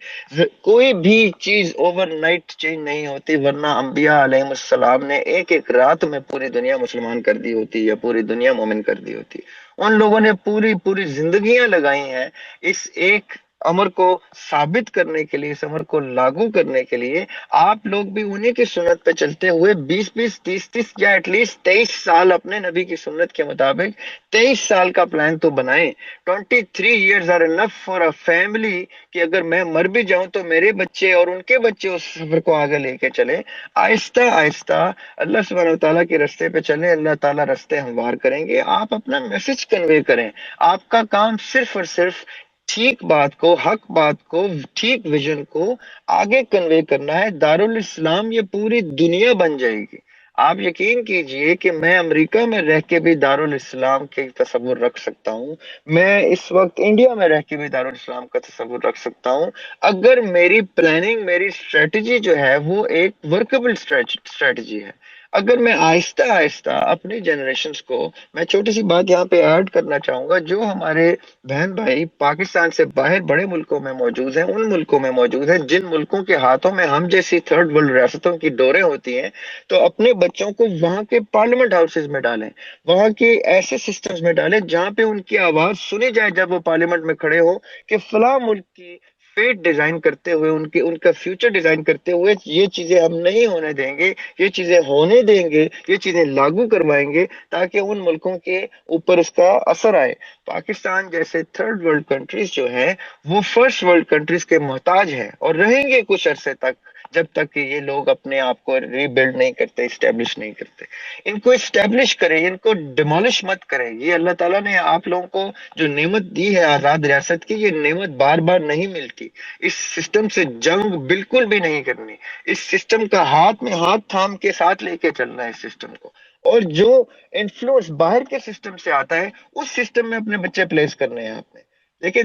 کوئی بھی چیز اوور نائٹ چینج نہیں ہوتی، ورنہ انبیاء علیہ السلام نے ایک رات میں پوری دنیا مسلمان کر دی ہوتی یا پوری دنیا مومن کر دی ہوتی. ان لوگوں نے پوری زندگیاں لگائی ہیں اس ایک امر کو ثابت کرنے کے لیے، اس امر کو لاگو کرنے کے لیے آپ لوگ بھی انہیں کی سنت پہ چلتے ہوئے 20 30 یا ایٹ لیسٹ 23 سال اپنے نبی کی سنت کے مطابق 23 سال کا پلان تو بنائیں۔ 23 years are enough for a family کہ اگر میں مر بھی جاؤں تو میرے بچے اور ان کے بچے اس سفر کو آگے لے کے چلیں، آہستہ آہستہ اللہ سبحانہ و تعالیٰ کے رستے پہ چلیں، اللہ تعالیٰ رستے ہموار کریں گے۔ آپ اپنا میسج کنوے کریں، آپ کا کام صرف اور صرف ٹھیک بات کو، حق بات کو، ٹھیک ویژن کو آگے کنوے کرنا ہے۔ دارالاسلام یہ پوری دنیا بن جائے گی۔ آپ یقین کیجئے کہ میں امریکہ میں رہ کے بھی دارالاسلام کے تصور رکھ سکتا ہوں، میں اس وقت انڈیا میں رہ کے بھی دارالاسلام کا تصور رکھ سکتا ہوں، اگر میری پلاننگ، میری اسٹریٹجی جو ہے وہ ایک ورکبل اسٹریٹجی ہے۔ اگر میں آہستہ آہستہ اپنی جنریشنز کو، میں چھوٹی سی بات یہاں پہ ایڈ کرنا چاہوں گا، جو ہمارے بہن بھائی پاکستان سے باہر بڑے ملکوں میں موجود ہیں، ان ملکوں میں موجود ہیں جن ملکوں کے ہاتھوں میں ہم جیسی تھرڈ ورلڈ ریاستوں کی ڈوریں ہوتی ہیں، تو اپنے بچوں کو وہاں کے پارلیمنٹ ہاؤسز میں ڈالیں، وہاں کے ایسے سسٹمز میں ڈالیں جہاں پہ ان کی آواز سنی جائے جب وہ پارلیمنٹ میں کھڑے ہو، کہ فلاں ملک کی فیٹ ڈیزائن کرتے ہوئے، ان کا فیوچر ڈیزائن کرتے ہوئے یہ چیزیں ہم نہیں ہونے دیں گے، یہ چیزیں ہونے دیں گے، یہ چیزیں لاگو کروائیں گے تاکہ ان ملکوں کے اوپر اس کا اثر آئے۔ پاکستان جیسے تھرڈ ورلڈ کنٹریز جو ہیں وہ فرسٹ ورلڈ کنٹریز کے محتاج ہیں اور رہیں گے کچھ عرصے تک، جب تک کہ یہ لوگ اپنے آپ کو ری بلڈ نہیں کرتے، اسٹیبلش نہیں کرتے۔ ان کو اسٹیبلش کریں، ان کو ڈیمولش مت کریں۔ یہ اللہ تعالیٰ نے آپ لوگوں کو جو نعمت دی ہے آزاد ریاست کی، یہ نعمت بار بار نہیں ملتی۔ اس سسٹم سے جنگ بالکل بھی نہیں کرنی، اس سسٹم کا ہاتھ میں ہاتھ تھام کے ساتھ لے کے چلنا ہے اس سسٹم کو، اور جو انفلوئنس باہر کے سسٹم سے آتا ہے اس سسٹم میں اپنے بچے پلیس کرنے ہیں آپ نے۔ دیکھیں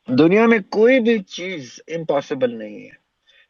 دنیا میں کوئی بھی چیز امپاسبل نہیں ہے۔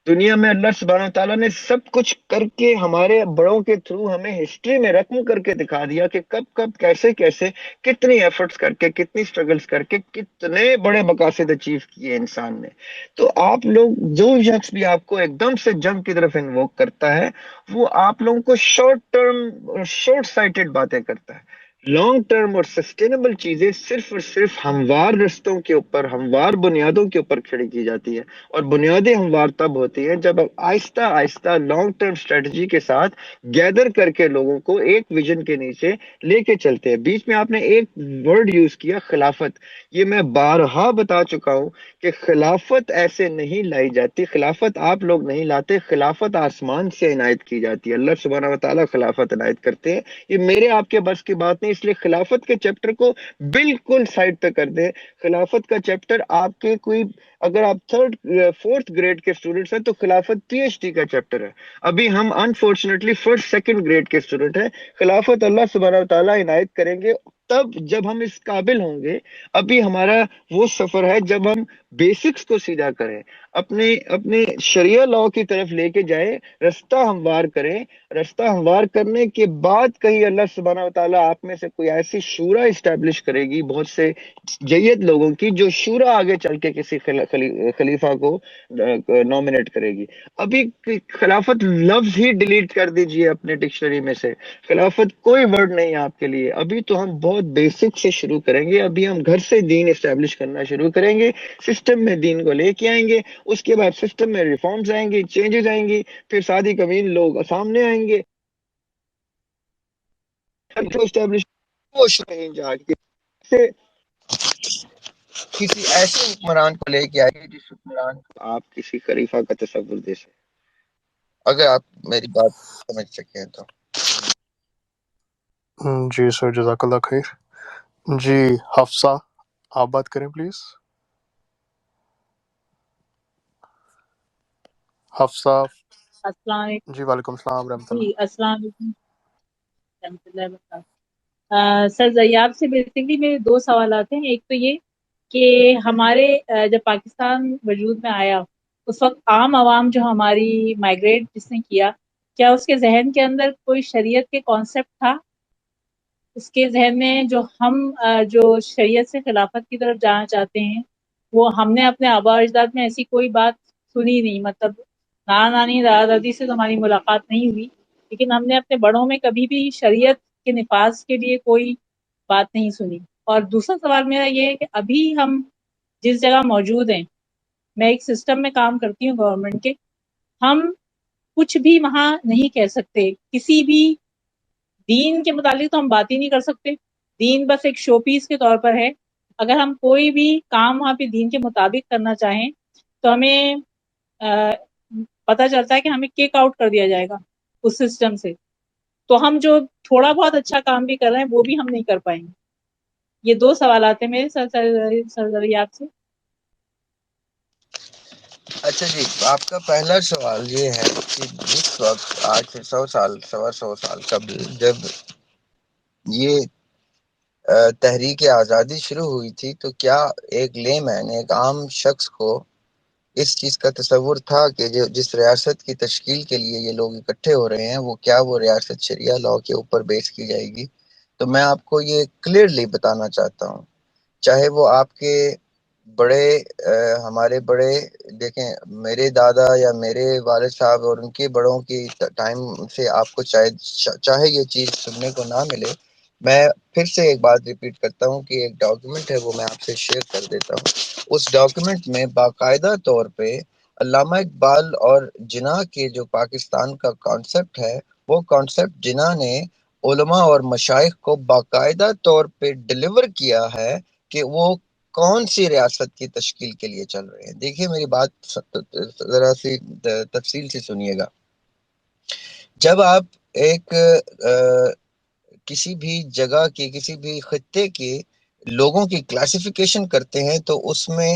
دنیا میں اللہ سبحانہ و تعالیٰ نے سب کچھ کر کے ہمارے بڑوں کے تھرو ہمیں ہسٹری میں رقم کر کے دکھا دیا کہ کب کب کیسے کیسے کتنی ایفرٹس کر کے، کتنی سٹرگلز کر کے کتنے بڑے مقاصد اچیو کیے انسان نے۔ تو آپ لوگ، جو شخص بھی آپ کو ایک دم سے جنگ کی طرف انووک کرتا ہے، وہ آپ لوگوں کو شارٹ ٹرم، شارٹ سائٹڈ باتیں کرتا ہے۔ لانگ ٹرم اور سسٹینیبل چیزیں صرف اور صرف ہموار رستوں کے اوپر، ہموار بنیادوں کے اوپر کھڑی کی جاتی ہے، اور بنیادیں ہموار تب ہوتی ہیں جب آپ آہستہ آہستہ لانگ ٹرم اسٹریٹجی کے ساتھ گیدر کر کے لوگوں کو ایک ویژن کے نیچے لے کے چلتے ہیں۔ بیچ میں آپ نے ایک ورڈ یوز کیا، خلافت۔ یہ میں بارہا بتا چکا ہوں کہ خلافت ایسے نہیں لائی جاتی، خلافت آپ لوگ نہیں لاتے، خلافت آسمان سے عنایت کی جاتی ہے، اللہ سبحانہ و تعالیٰ خلافت عنایت کرتے ہیں۔ یہ میرے آپ کے بس کی بات نہیں، اس لیے خلافت کے چیپٹر کو بالکل سائڈ پہ کر دیں۔ خلافت کا چیپٹر آپ کے کوئی، اگر آپ تھرڈ فورتھ گریڈ کے اسٹوڈنٹس ہیں تو خلافت پی ایچ ڈی کا چیپٹر ہے۔ ابھی ہم انفارچونیٹلی فرسٹ سیکنڈ گریڈ کے اسٹوڈنٹ ہیں۔ خلافت اللہ سبحانہ و تعالیٰ عنایت کریں گے تب جب ہم اس قابل ہوں گے۔ ابھی ہمارا وہ سفر ہے جب ہم بیسکس کو سیدھا کریں، اپنے شریعہ لاء کی طرف لے کے جائیں، رستہ ہموار کریں۔ رستہ ہموار کرنے کے بعد کہیں اللہ سبحانہ و تعالیٰ آپ میں سے کوئی ایسی شورا اسٹیبلش کرے گی، بہت سے جید لوگوں کی، جو شورا آگے چل کے کسی خلیفہ کو نومینیٹ کرے گی۔ ابھی خلافت لفظ ہی ڈیلیٹ کر دیجئے اپنے ڈکشنری میں سے، خلافت کوئی ورڈ نہیں ہے آپ کے لیے۔ ابھی تو ہم بہت بیسک سے شروع کریں گے، ابھی ہم گھر سے دین اسٹیبلش کرنا شروع کریں گے، سسٹم میں دین کو لے کے آئیں گے، اس کے بعد سسٹم میں ریفارمز آئیں گی، چینجز آئیں گی، پھر سادی کمین لوگ سامنے آئیں گے، اسٹیبلش جا کے کسی ایسے حکمران کو لے کے آئیے جس حکمران کو آپ کسی خلیفہ کا تصور دے سکیں۔ اگر آپ میری بات سمجھ سکیں تو۔
جی سر، جزاک اللہ خیر۔ جی حفصہ، آپ بات کریں پلیز۔ حفصہ۔
السلام علیکم۔
جی وعلیکم السلام ورحمۃ
جی
اللہ۔
السلام علیکم رحمۃ اللہ وبرکاتہ۔ سر زیاب سے بیسکلی میرے دو سوالات ہیں۔ ایک تو یہ کہ ہمارے جب پاکستان وجود میں آیا اس وقت عام عوام جو ہماری مائگریٹ جس نے کیا، کیا اس کے ذہن کے اندر کوئی شریعت کے کانسیپٹ تھا؟ اس کے ذہن میں جو شریعت سے خلافت کی طرف جانا چاہتے ہیں، وہ ہم نے اپنے آبا و اجداد میں ایسی کوئی بات سنی نہیں، مطلب نانا نانی دادا دادی سے تو ہماری ملاقات نہیں ہوئی، لیکن ہم نے اپنے بڑوں میں کبھی بھی شریعت کے نفاذ کے لیے کوئی بات نہیں سنی۔ اور دوسرا سوال میرا یہ ہے کہ ابھی ہم جس جگہ موجود ہیں میں ایک سسٹم میں کام کرتی ہوں گورنمنٹ کے، ہم کچھ بھی وہاں نہیں کہہ سکتے، کسی بھی دین کے متعلق تو ہم بات ہی نہیں کر سکتے، دین بس ایک شو پیس کے طور پر ہے۔ اگر ہم کوئی بھی کام وہاں پہ دین کے مطابق کرنا چاہیں تو ہمیں پتہ چلتا ہے کہ ہمیں کیک آؤٹ کر دیا جائے گا اس سسٹم سے، تو ہم جو تھوڑا بہت اچھا کام بھی کر رہے ہیں وہ بھی ہم نہیں کر پائیں گے۔ یہ 2 سوالات ہیں میرے سرزریات سے۔
اچھا جی، آپ کا پہلا سوال یہ ہے کہ جس وقت آج سے 100 سال 100 سال قبل جب یہ تحریک آزادی شروع ہوئی تھی تو کیا ایک لے مین، ایک عام شخص کو اس چیز کا تصور تھا کہ جو جس ریاست کی تشکیل کے لیے یہ لوگ اکٹھے ہو رہے ہیں وہ کیا وہ ریاست شریعہ لاء کے اوپر بیس کی جائے گی؟ تو میں آپ کو یہ کلیئرلی بتانا چاہتا ہوں، چاہے وہ آپ کے بڑے ہمارے بڑے دیکھیں، میرے دادا یا میرے والد صاحب اور ان کے بڑوں کی ٹائم سے آپ کو چاہے یہ چیز سننے کو نہ ملے، میں پھر سے ایک بات ریپیٹ کرتا ہوں کہ ایک ڈاکیومنٹ ہے وہ میں آپ سے شیئر کر دیتا ہوں۔ اس ڈاکیومنٹ میں باقاعدہ طور پہ علامہ اقبال اور جناح کے جو پاکستان کا کانسیپٹ ہے، وہ کانسیپٹ جناح نے علماء اور مشائخ کو باقاعدہ طور پہ ڈیلیور کیا ہے کہ وہ کون سی ریاست کی تشکیل کے لیے چل رہے ہیں۔ دیکھیے میری بات ذرا سی تفصیل سے سنیے گا۔ جب آپ ایک کسی بھی جگہ کی، کسی بھی خطے کے لوگوں کی کلاسیفیکیشن کرتے ہیں تو اس میں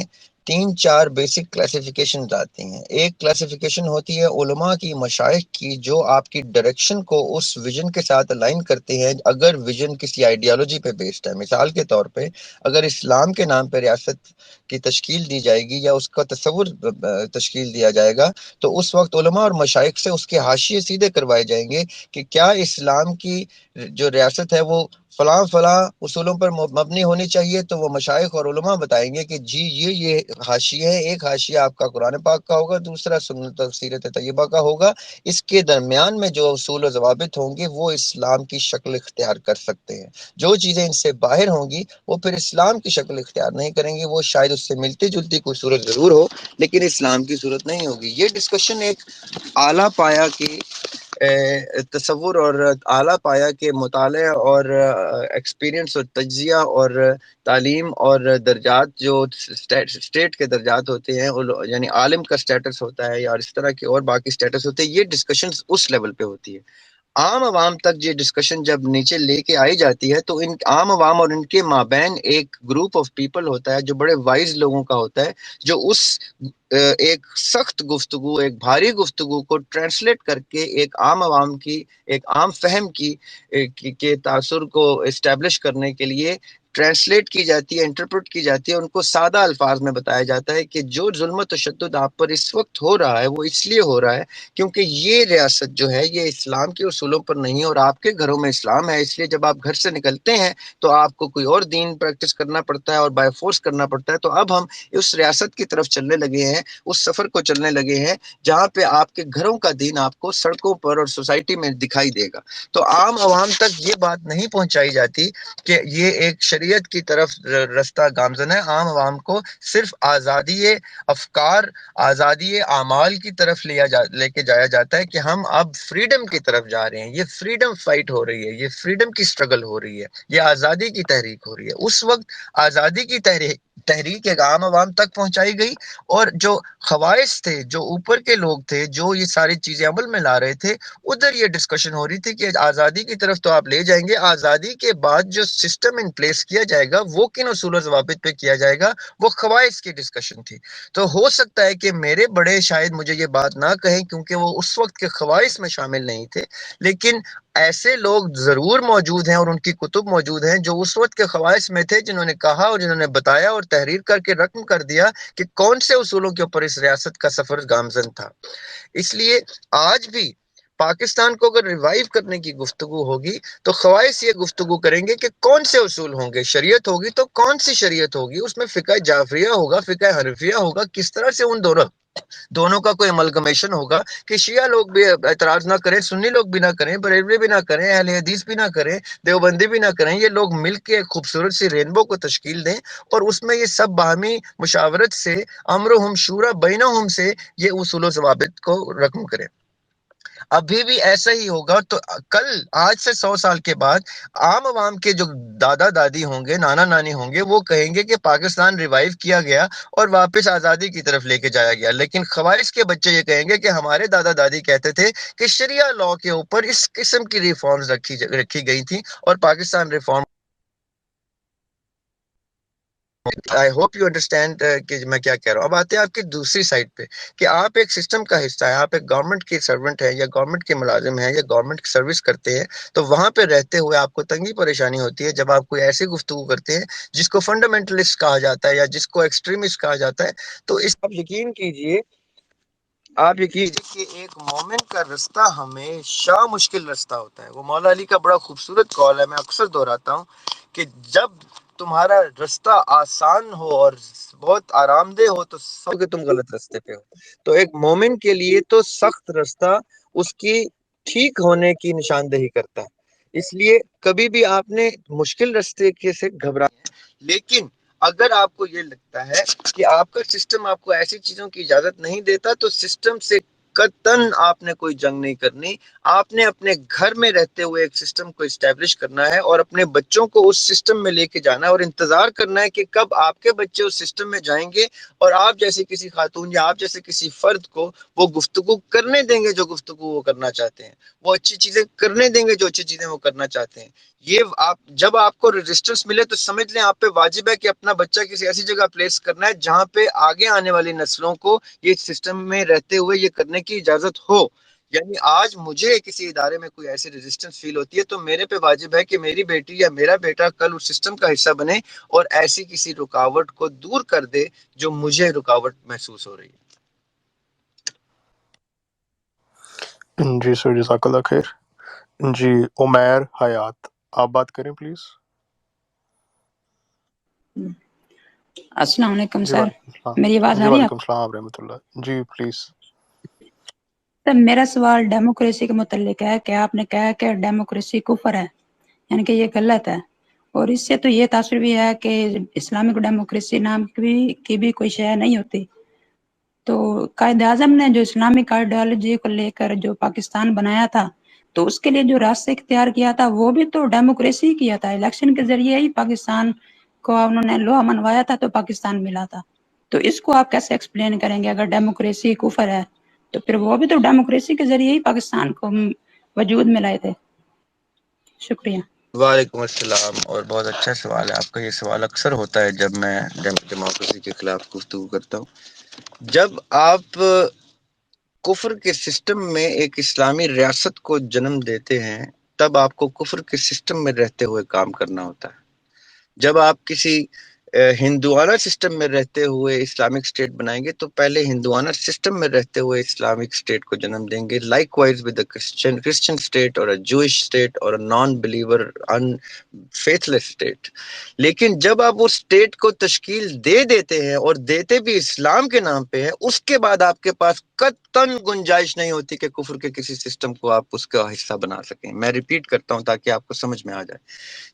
3-4 بیسک کلاسیفیکیشن آتی ہیں۔ ایک کلاسیفیکیشن ہوتی ہے علماء کی، مشائخ کی، جو آپ کی ڈائریکشن کو اس ویژن کے ساتھ الائن کرتے ہیں اگر ویژن کسی آئیڈیالوجی پہ بیسڈ ہے۔ مثال کے طور پہ اگر اسلام کے نام پہ ریاست کی تشکیل دی جائے گی یا اس کا تصور تشکیل دیا جائے گا تو اس وقت علماء اور مشائخ سے اس کے حاشیے سیدھے کروائے جائیں گے کہ کیا اسلام کی جو ریاست ہے وہ فلاں فلاں اصولوں پر مبنی ہونی چاہیے، تو وہ مشائخ اور علماء بتائیں گے کہ جی یہ حاشیے ہے، ایک حاشیہ آپ کا قرآن پاک کا ہوگا، دوسرا سنت سیرت طیبہ کا ہوگا، اس کے درمیان میں جو اصول و ضوابط ہوں گے وہ اسلام کی شکل اختیار کر سکتے ہیں، جو چیزیں ان سے باہر ہوں گی وہ پھر اسلام کی شکل اختیار نہیں کریں گی، وہ شاید اس سے ملتی جلتی کوئی صورت ضرور ہو لیکن اسلام کی صورت نہیں ہوگی۔ یہ ڈسکشن ایک اعلیٰ پایا کی تصور اور اعلیٰ پایا کے مطالعے اور ایکسپیرینس اور تجزیہ اور تعلیم اور درجات جو اسٹیٹ کے درجات ہوتے ہیں، یعنی عالم کا سٹیٹس ہوتا ہے یا اس طرح کے اور باقی سٹیٹس ہوتے ہیں، یہ ڈسکشنز اس لیول پہ ہوتی ہے۔ عام عوام تک یہ ڈسکشن جب نیچے لے کے آئی جاتی ہے تو ان عام عوام اور ان کے مابین ایک گروپ آف پیپل ہوتا ہے جو بڑے وائز لوگوں کا ہوتا ہے، جو اس ایک سخت گفتگو، ایک بھاری گفتگو کو ٹرانسلیٹ کر کے ایک عام عوام کی، ایک عام فہم کے تاثر کو اسٹیبلش کرنے کے لیے ٹرانسلیٹ کی جاتی ہے، انٹرپریٹ کی جاتی ہے، ان کو سادہ الفاظ میں بتایا جاتا ہے کہ جو ظلم و تشدد آپ پر اس وقت ہو رہا ہے وہ اس لیے ہو رہا ہے کیونکہ یہ ریاست جو ہے یہ اسلام کے اصولوں پر نہیں ہے اور آپ کے گھروں میں اسلام ہے، اس لیے جب آپ گھر سے نکلتے ہیں تو آپ کو کوئی اور دین پریکٹس کرنا پڑتا ہے اور بائی فورس کرنا پڑتا ہے۔ تو اب ہم اس ریاست کی طرف چلنے لگے ہیں، اس سفر کو چلنے لگے ہیں جہاں پہ آپ کے گھروں کا دین آپ کو سڑکوں پر اور سوسائٹی میں دکھائی دے گا۔ تو عام عوام تک یہ بات نہیں پہنچائی جاتی کہ یہ ایک شریعت کی طرف رستہ گامزن ہے۔ عام عوام کو صرف آزادی افکار، آزادی اعمال کی طرف لے کے جایا جاتا ہے کہ ہم اب فریڈم کی طرف جا رہے ہیں، یہ فریڈم فائٹ ہو رہی ہے، یہ فریڈم کی سٹرگل ہو رہی ہے، یہ آزادی کی تحریک ہو رہی ہے۔ اس وقت آزادی کی تحریک ایک عام عوام تک پہنچائی گئی اور جو خواص تھے، جو اوپر کے لوگ تھے، جو یہ ساری چیزیں عمل میں لا رہے تھے، ادھر یہ ڈسکشن ہو رہی تھی کہ آزادی کی طرف تو آپ لے جائیں گے، آزادی کے بعد جو سسٹم ان پلیس کیا جائے گا وہ کن اصول و ضوابط پہ کیا جائے گا، وہ خواص کی ڈسکشن تھی۔ تو ہو سکتا ہے کہ میرے بڑے شاید مجھے یہ بات نہ کہیں کیونکہ وہ اس وقت کے خواص میں شامل نہیں تھے، لیکن ایسے لوگ ضرور موجود ہیں اور ان کی کتب موجود ہیں جو اس وقت کے خواص میں تھے، جنہوں نے کہا اور جنہوں نے بتایا اور تحریر کر کے رقم کر دیا کہ کون سے اصولوں کے اوپر اس ریاست کا سفر گامزن تھا۔ اس لیے آج بھی پاکستان کو اگر ریوائیو کرنے کی گفتگو ہوگی تو خواص یہ گفتگو کریں گے کہ کون سے اصول ہوں گے، شریعت ہوگی تو کون سی شریعت ہوگی، اس میں فقہ جعفریہ ہوگا، فقہ حنفیہ ہوگا، کس طرح سے ان دونوں دونوں کا کوئی املگمیشن ہوگا کہ شیعہ لوگ بھی اعتراض نہ کریں، سنی لوگ بھی نہ کریں، بریلوی بھی نہ کریں، اہل حدیث بھی نہ کریں، دیوبندی بھی نہ کریں، یہ لوگ مل کے ایک خوبصورت سی رینبو کو تشکیل دیں اور اس میں یہ سب باہمی مشاورت سے، امرہم شورا بینہم سے یہ اصول و ضوابط کو رقم کریں۔ ابھی بھی ایسا ہی ہوگا تو کل آج سے 100 سال کے بعد عام عوام کے جو دادا دادی ہوں گے، نانا نانی ہوں گے، وہ کہیں گے کہ پاکستان ریوائیو کیا گیا اور واپس آزادی کی طرف لے کے جایا گیا، لیکن خواہش کے بچے یہ کہیں گے کہ ہمارے دادا دادی کہتے تھے کہ شریعہ لاء کے اوپر اس قسم کی ریفارمز رکھی گئی تھی اور Pakistan reform. I hope you understand کہ میں کیا کہہ رہا ہوں۔ اب آتے ہیں آپ کی دوسری سائڈ پہ کہ آپ ایک سسٹم کا حصہ ہیں، آپ ایک گورنمنٹ کے سرونٹ ہیں یا گورنمنٹ کے ملازم ہیں یا گورنمنٹ کی سروس کرتے ہیں، تو وہاں پہ رہتے ہوئے آپ کو تنگی پریشانی ہوتی ہے جب آپ کوئی ایسی گفتگو کرتے ہیں جس کو فنڈامنٹلسٹ کہا جاتا ہے یا جس کو ایکسٹریمسٹ کہا جاتا ہے، تو اس آپ یقین کیجئے کہ ایک مومن کا رستہ ہمیشہ مشکل رستہ ہوتا ہے۔ وہ مولا علی کا بڑا خوبصورت قول ہے، میں اکثر دہراتا ہوں کہ جب تمہارا رستہ آسان ہو اور بہت آرام دہ ہو تو سب کہ تم غلط رستے پہ ہو۔ تو ایک مومن کے لیے تو سخت رستہ اس کی ٹھیک ہونے کی نشاندہی کرتا ہے، اس لیے کبھی بھی آپ نے مشکل رستے سے گھبرا، لیکن اگر آپ کو یہ لگتا ہے کہ آپ کا سسٹم آپ کو ایسی چیزوں کی اجازت نہیں دیتا تو سسٹم سے قطعاً آپ نے کوئی جنگ نہیں کرنی۔ آپ نے اپنے گھر میں رہتے ہوئے ایک سسٹم کو اسٹیبلش کرنا ہے اور اپنے بچوں کو اس سسٹم میں لے کے جانا ہے اور انتظار کرنا ہے کہ کب آپ کے بچے اس سسٹم میں جائیں گے اور آپ جیسے کسی خاتون یا آپ جیسے کسی فرد کو وہ گفتگو کرنے دیں گے جو گفتگو وہ کرنا چاہتے ہیں، وہ اچھی چیزیں کرنے دیں گے جو اچھی چیزیں وہ کرنا چاہتے ہیں۔ یہ آپ جب آپ کو ریزسٹنس ملے تو سمجھ لیں آپ پہ واجب ہے کہ اپنا بچہ کسی ایسی جگہ پلیس کرنا ہے جہاں پہ آگے آنے والی نسلوں کو یہ سسٹم میں رہتے ہوئے یہ کرنے کی اجازت ہو۔ یعنی آج مجھے کسی ادارے میں کوئی ایسی ریزسٹنس فیل ہوتی ہے تو میرے پہ واجب ہے کہ میری بیٹی یا میرا بیٹا کل اس سسٹم کا حصہ بنے اور ایسی کسی رکاوٹ کو دور کر دے جو مجھے رکاوٹ محسوس ہو رہی ہے۔
جی سر، جزاک اللہ خیر۔ جی عمیر حیات، آپ بات کریں پلیز۔
السلام علیکم
جی
سر،
وعلیکم السلام۔
میری آواز
جی
آ رہی ہے آپ
وعلیکم
کو؟
السلام ورحمۃ اللہ، جی پلیز۔
سر میرا سوال ڈیموکریسی کے متعلق ہے کہ آپ نے کہا کہ ڈیموکریسی کفر ہے، یعنی کہ یہ غلط ہے، اور اس سے تو یہ تاثر بھی ہے کہ اسلامک ڈیموکریسی نام کی بھی کوئی شے نہیں ہوتی۔ تو قائد اعظم نے جو اسلامک آئیڈیالوجی کو لے کر جو پاکستان بنایا تھا تو اس کے لیے جو راستہ اختیار کیا تھا وہ بھی تو ڈیموکریسی کیا تھا، الیکشن کے ذریعے ہی پاکستان کو انہوں نے لوہا منوایا تھا تو پاکستان ملا تھا۔ تو اس کو آپ کیسے ایکسپلین کریں گے؟ اگر ڈیموکریسی کفر ہے تو پھر وہ بھی تو ڈیموکریسی کے ذریعے ہی پاکستان کو وجود میں لائے تھے۔ شکریہ۔
وعلیکم السلام، اور بہت اچھا سوال ہے آپ کا۔ یہ سوال اکثر ہوتا ہے جب میں ڈیموکریسی کے خلاف گفتگو کرتا ہوں۔ جب آپ کفر کے سسٹم میں ایک اسلامی ریاست کو جنم دیتے ہیں تب آپ کو کفر کے سسٹم میں رہتے ہوئے کام کرنا ہوتا ہے۔ جب آپ کسی ہندوانہ سسٹم میں رہتے ہوئے اسلامک اسٹیٹ بنائیں گے تو پہلے ہندوانہ سسٹم میں رہتے ہوئے اسلامک اسٹیٹ کو جنم دیں گے، like wise with Christian state اور جوئش اسٹیٹ اور نان بلیور ان فیتھلیس اسٹیٹ۔ لیکن جب آپ اس اسٹیٹ کو تشکیل دے دیتے ہیں اور دیتے بھی اسلام کے نام پہ ہے، اس کے بعد آپ کے پاس قطعاً گنجائش نہیں ہوتی کہ کفر کے کسی سسٹم کو آپ اس کا حصہ بنا سکیں۔ میں ریپیٹ کرتا ہوں تاکہ آپ کو سمجھ میں آ جائے۔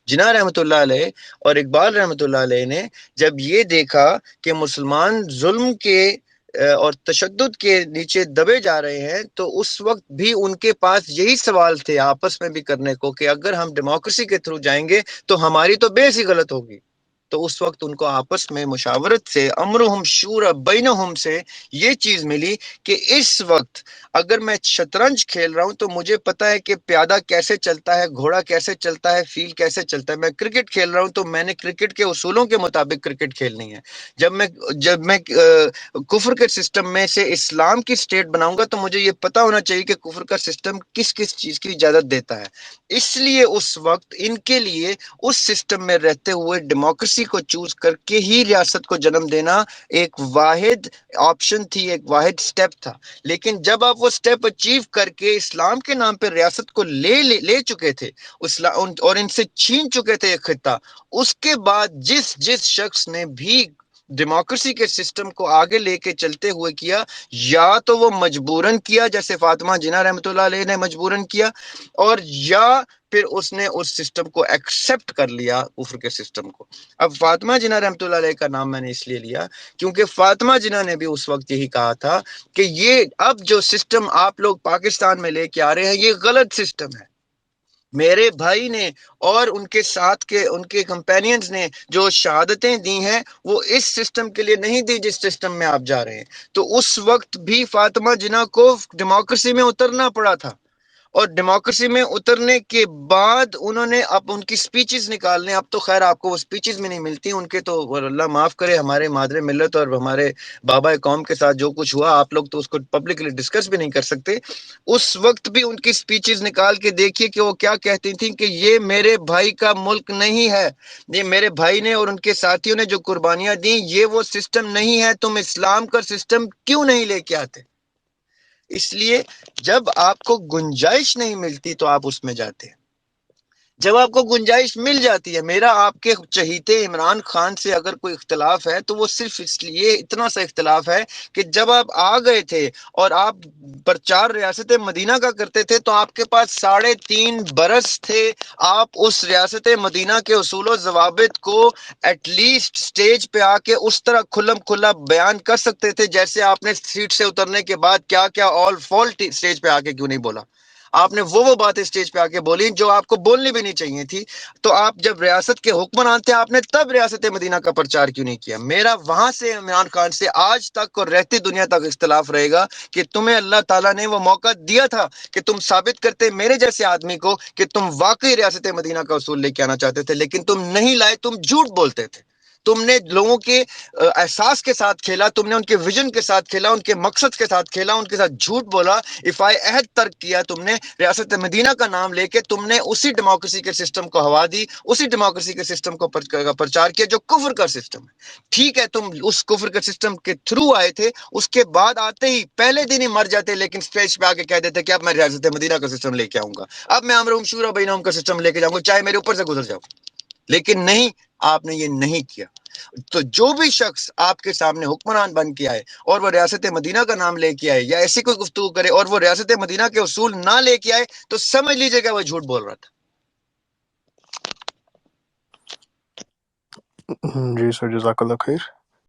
جناح رحمۃ اللہ علیہ اور اقبال رحمۃ اللہ علیہ نے جب یہ دیکھا کہ مسلمان ظلم کے اور تشدد کے نیچے دبے جا رہے ہیں تو اس وقت بھی ان کے پاس یہی سوال تھے آپس میں بھی کرنے کو کہ اگر ہم ڈیموکریسی کے تھرو جائیں گے تو ہماری تو بیس ہی غلط ہوگی۔ تو اس وقت ان کو آپس میں مشاورت سے، امرہم شورا بینہم سے یہ چیز ملی کہ اس وقت اگر میں شطرنج کھیل رہا ہوں تو مجھے پتا ہے کہ پیادہ کیسے چلتا ہے، گھوڑا کیسے چلتا ہے، فیل کیسے چلتا ہے۔ میں کرکٹ کھیل رہا ہوں تو میں نے کرکٹ کے اصولوں کے مطابق کرکٹ کھیلنی ہے۔ جب میں کفر کے سسٹم میں سے اسلام کی سٹیٹ بناؤں گا تو مجھے یہ پتا ہونا چاہیے کہ کفر کا سسٹم کس کس چیز کی اجازت دیتا ہے۔ اس لیے اس وقت ان کے لیے اس سسٹم میں رہتے ہوئے ڈیموکریسی کو چوز کر کے ہی ریاست کو جنم دینا ایک واحد آپشن تھی، ایک واحد سٹیپ تھا۔ لیکن جب آپ وہ سٹیپ اچیو کر کے اسلام کے نام پہ ریاست کو لے چکے تھے اور ان سے چھین چکے تھے ایک خطہ، اس کے بعد جس شخص نے بھی ڈیموکریسی کے سسٹم کو آگے لے کے چلتے ہوئے کیا، یا تو وہ مجبوراً کیا جیسے فاطمہ جناح رحمۃ اللہ علیہ نے مجبوراً کیا، اور یا پھر اس نے اس سسٹم کو ایکسپٹ کر لیا، کفر کے سسٹم کو۔ اب فاطمہ جناح رحمۃ اللہ علیہ کا نام میں نے اس لیے لیا کیونکہ فاطمہ جناح نے بھی اس وقت یہی کہا تھا کہ یہ اب جو سسٹم آپ لوگ پاکستان میں لے کے آ رہے ہیں یہ غلط سسٹم ہے۔ میرے بھائی نے اور ان کے ساتھ کے ان کے کمپینینز نے جو شہادتیں دی ہیں وہ اس سسٹم کے لیے نہیں دی جس سسٹم میں آپ جا رہے ہیں۔ تو اس وقت بھی فاطمہ جناح کو ڈیموکریسی میں اترنا پڑا تھا، اور ڈیموکریسی میں اترنے کے بعد انہوں نے اب ان کی سپیچز نکالنے، اب تو خیر آپ کو وہ سپیچز میں نہیں ملتی ان کے، تو اللہ معاف کرے ہمارے مادر ملت اور ہمارے بابا قوم کے ساتھ جو کچھ ہوا آپ لوگ تو اس کو پبلکلی ڈسکس بھی نہیں کر سکتے۔ اس وقت بھی ان کی سپیچز نکال کے دیکھیے کہ وہ کیا کہتی تھیں کہ یہ میرے بھائی کا ملک نہیں ہے، یہ میرے بھائی نے اور ان کے ساتھیوں نے جو قربانیاں دیں یہ وہ سسٹم نہیں ہے، تم اسلام کا سسٹم کیوں نہیں لے کے آتے؟ اس لیے جب آپ کو گنجائش نہیں ملتی تو آپ اس میں جاتے ہیں، جب آپ کو گنجائش مل جاتی ہے۔ میرا آپ کے چہیتے عمران خان سے اگر کوئی اختلاف ہے تو وہ صرف اس لیے اتنا سا اختلاف ہے کہ جب آپ آ گئے تھے اور آپ پرچار ریاست مدینہ کا کرتے تھے تو آپ کے پاس 3.5 برس تھے، آپ اس ریاست مدینہ کے اصول و ضوابط کو ایٹ لیسٹ سٹیج پہ آ کے اس طرح کھلم کھلا بیان کر سکتے تھے جیسے آپ نے سیٹ سے اترنے کے بعد کیا کیا آل فالٹ سٹیج پہ آ کے کیوں نہیں بولا؟ آپ نے وہ باتیں سٹیج پہ آ کے بولی جو آپ کو بولنی بھی نہیں چاہیے تھی۔ تو آپ جب ریاست کے حکمران تھے آپ نے تب ریاست مدینہ کا پرچار کیوں نہیں کیا؟ میرا وہاں سے عمران خان سے آج تک اور رہتی دنیا تک اختلاف رہے گا کہ تمہیں اللہ تعالیٰ نے وہ موقع دیا تھا کہ تم ثابت کرتے میرے جیسے آدمی کو کہ تم واقعی ریاست مدینہ کا اصول لے کے آنا چاہتے تھے، لیکن تم نہیں لائے، تم جھوٹ بولتے تھے۔ تم نے لوگوں کے احساس کے ساتھ کھیلا، تم نے ان کے ویژن کے ساتھ کھیلا، ان کے مقصد کے ساتھ کھیلا، ان کے ساتھ جھوٹ بولا، افائے عہد ترک کیا تم نے، ریاست مدینہ کا نام لے کے تم نے اسی ڈیموکریسی کے سسٹم کو ہوا دی، اسی ڈیموکریسی کے سسٹم کو پرچار کیا جو کفر کا سسٹم ہے۔ ٹھیک ہے تم اس کفر کے سسٹم کے تھرو آئے تھے، اس کے بعد آتے ہی پہلے دن ہی مر جاتے، لیکن سٹیج پہ آ کے کہہ دیتے کہ اب میں ریاست مدینہ کا سسٹم لے کے آؤں گا، اب میں امرہم شورا بینہم کا سسٹم لے کے جاؤں گا چاہے میرے اوپر سے گزر جاؤ، لیکن نہیں، آپ نے یہ نہیں کیا۔ تو جو بھی شخص آپ کے سامنے حکمران بن کے آئے اور وہ ریاست مدینہ کا نام لے کے آئے یا ایسی کوئی گفتگو کرے اور وہ ریاست مدینہ کے اصول نہ لے کے آئے تو سمجھ لیجئے کہ وہ جھوٹ بول رہا تھا۔
جی سر، جزاک اللہ خیر۔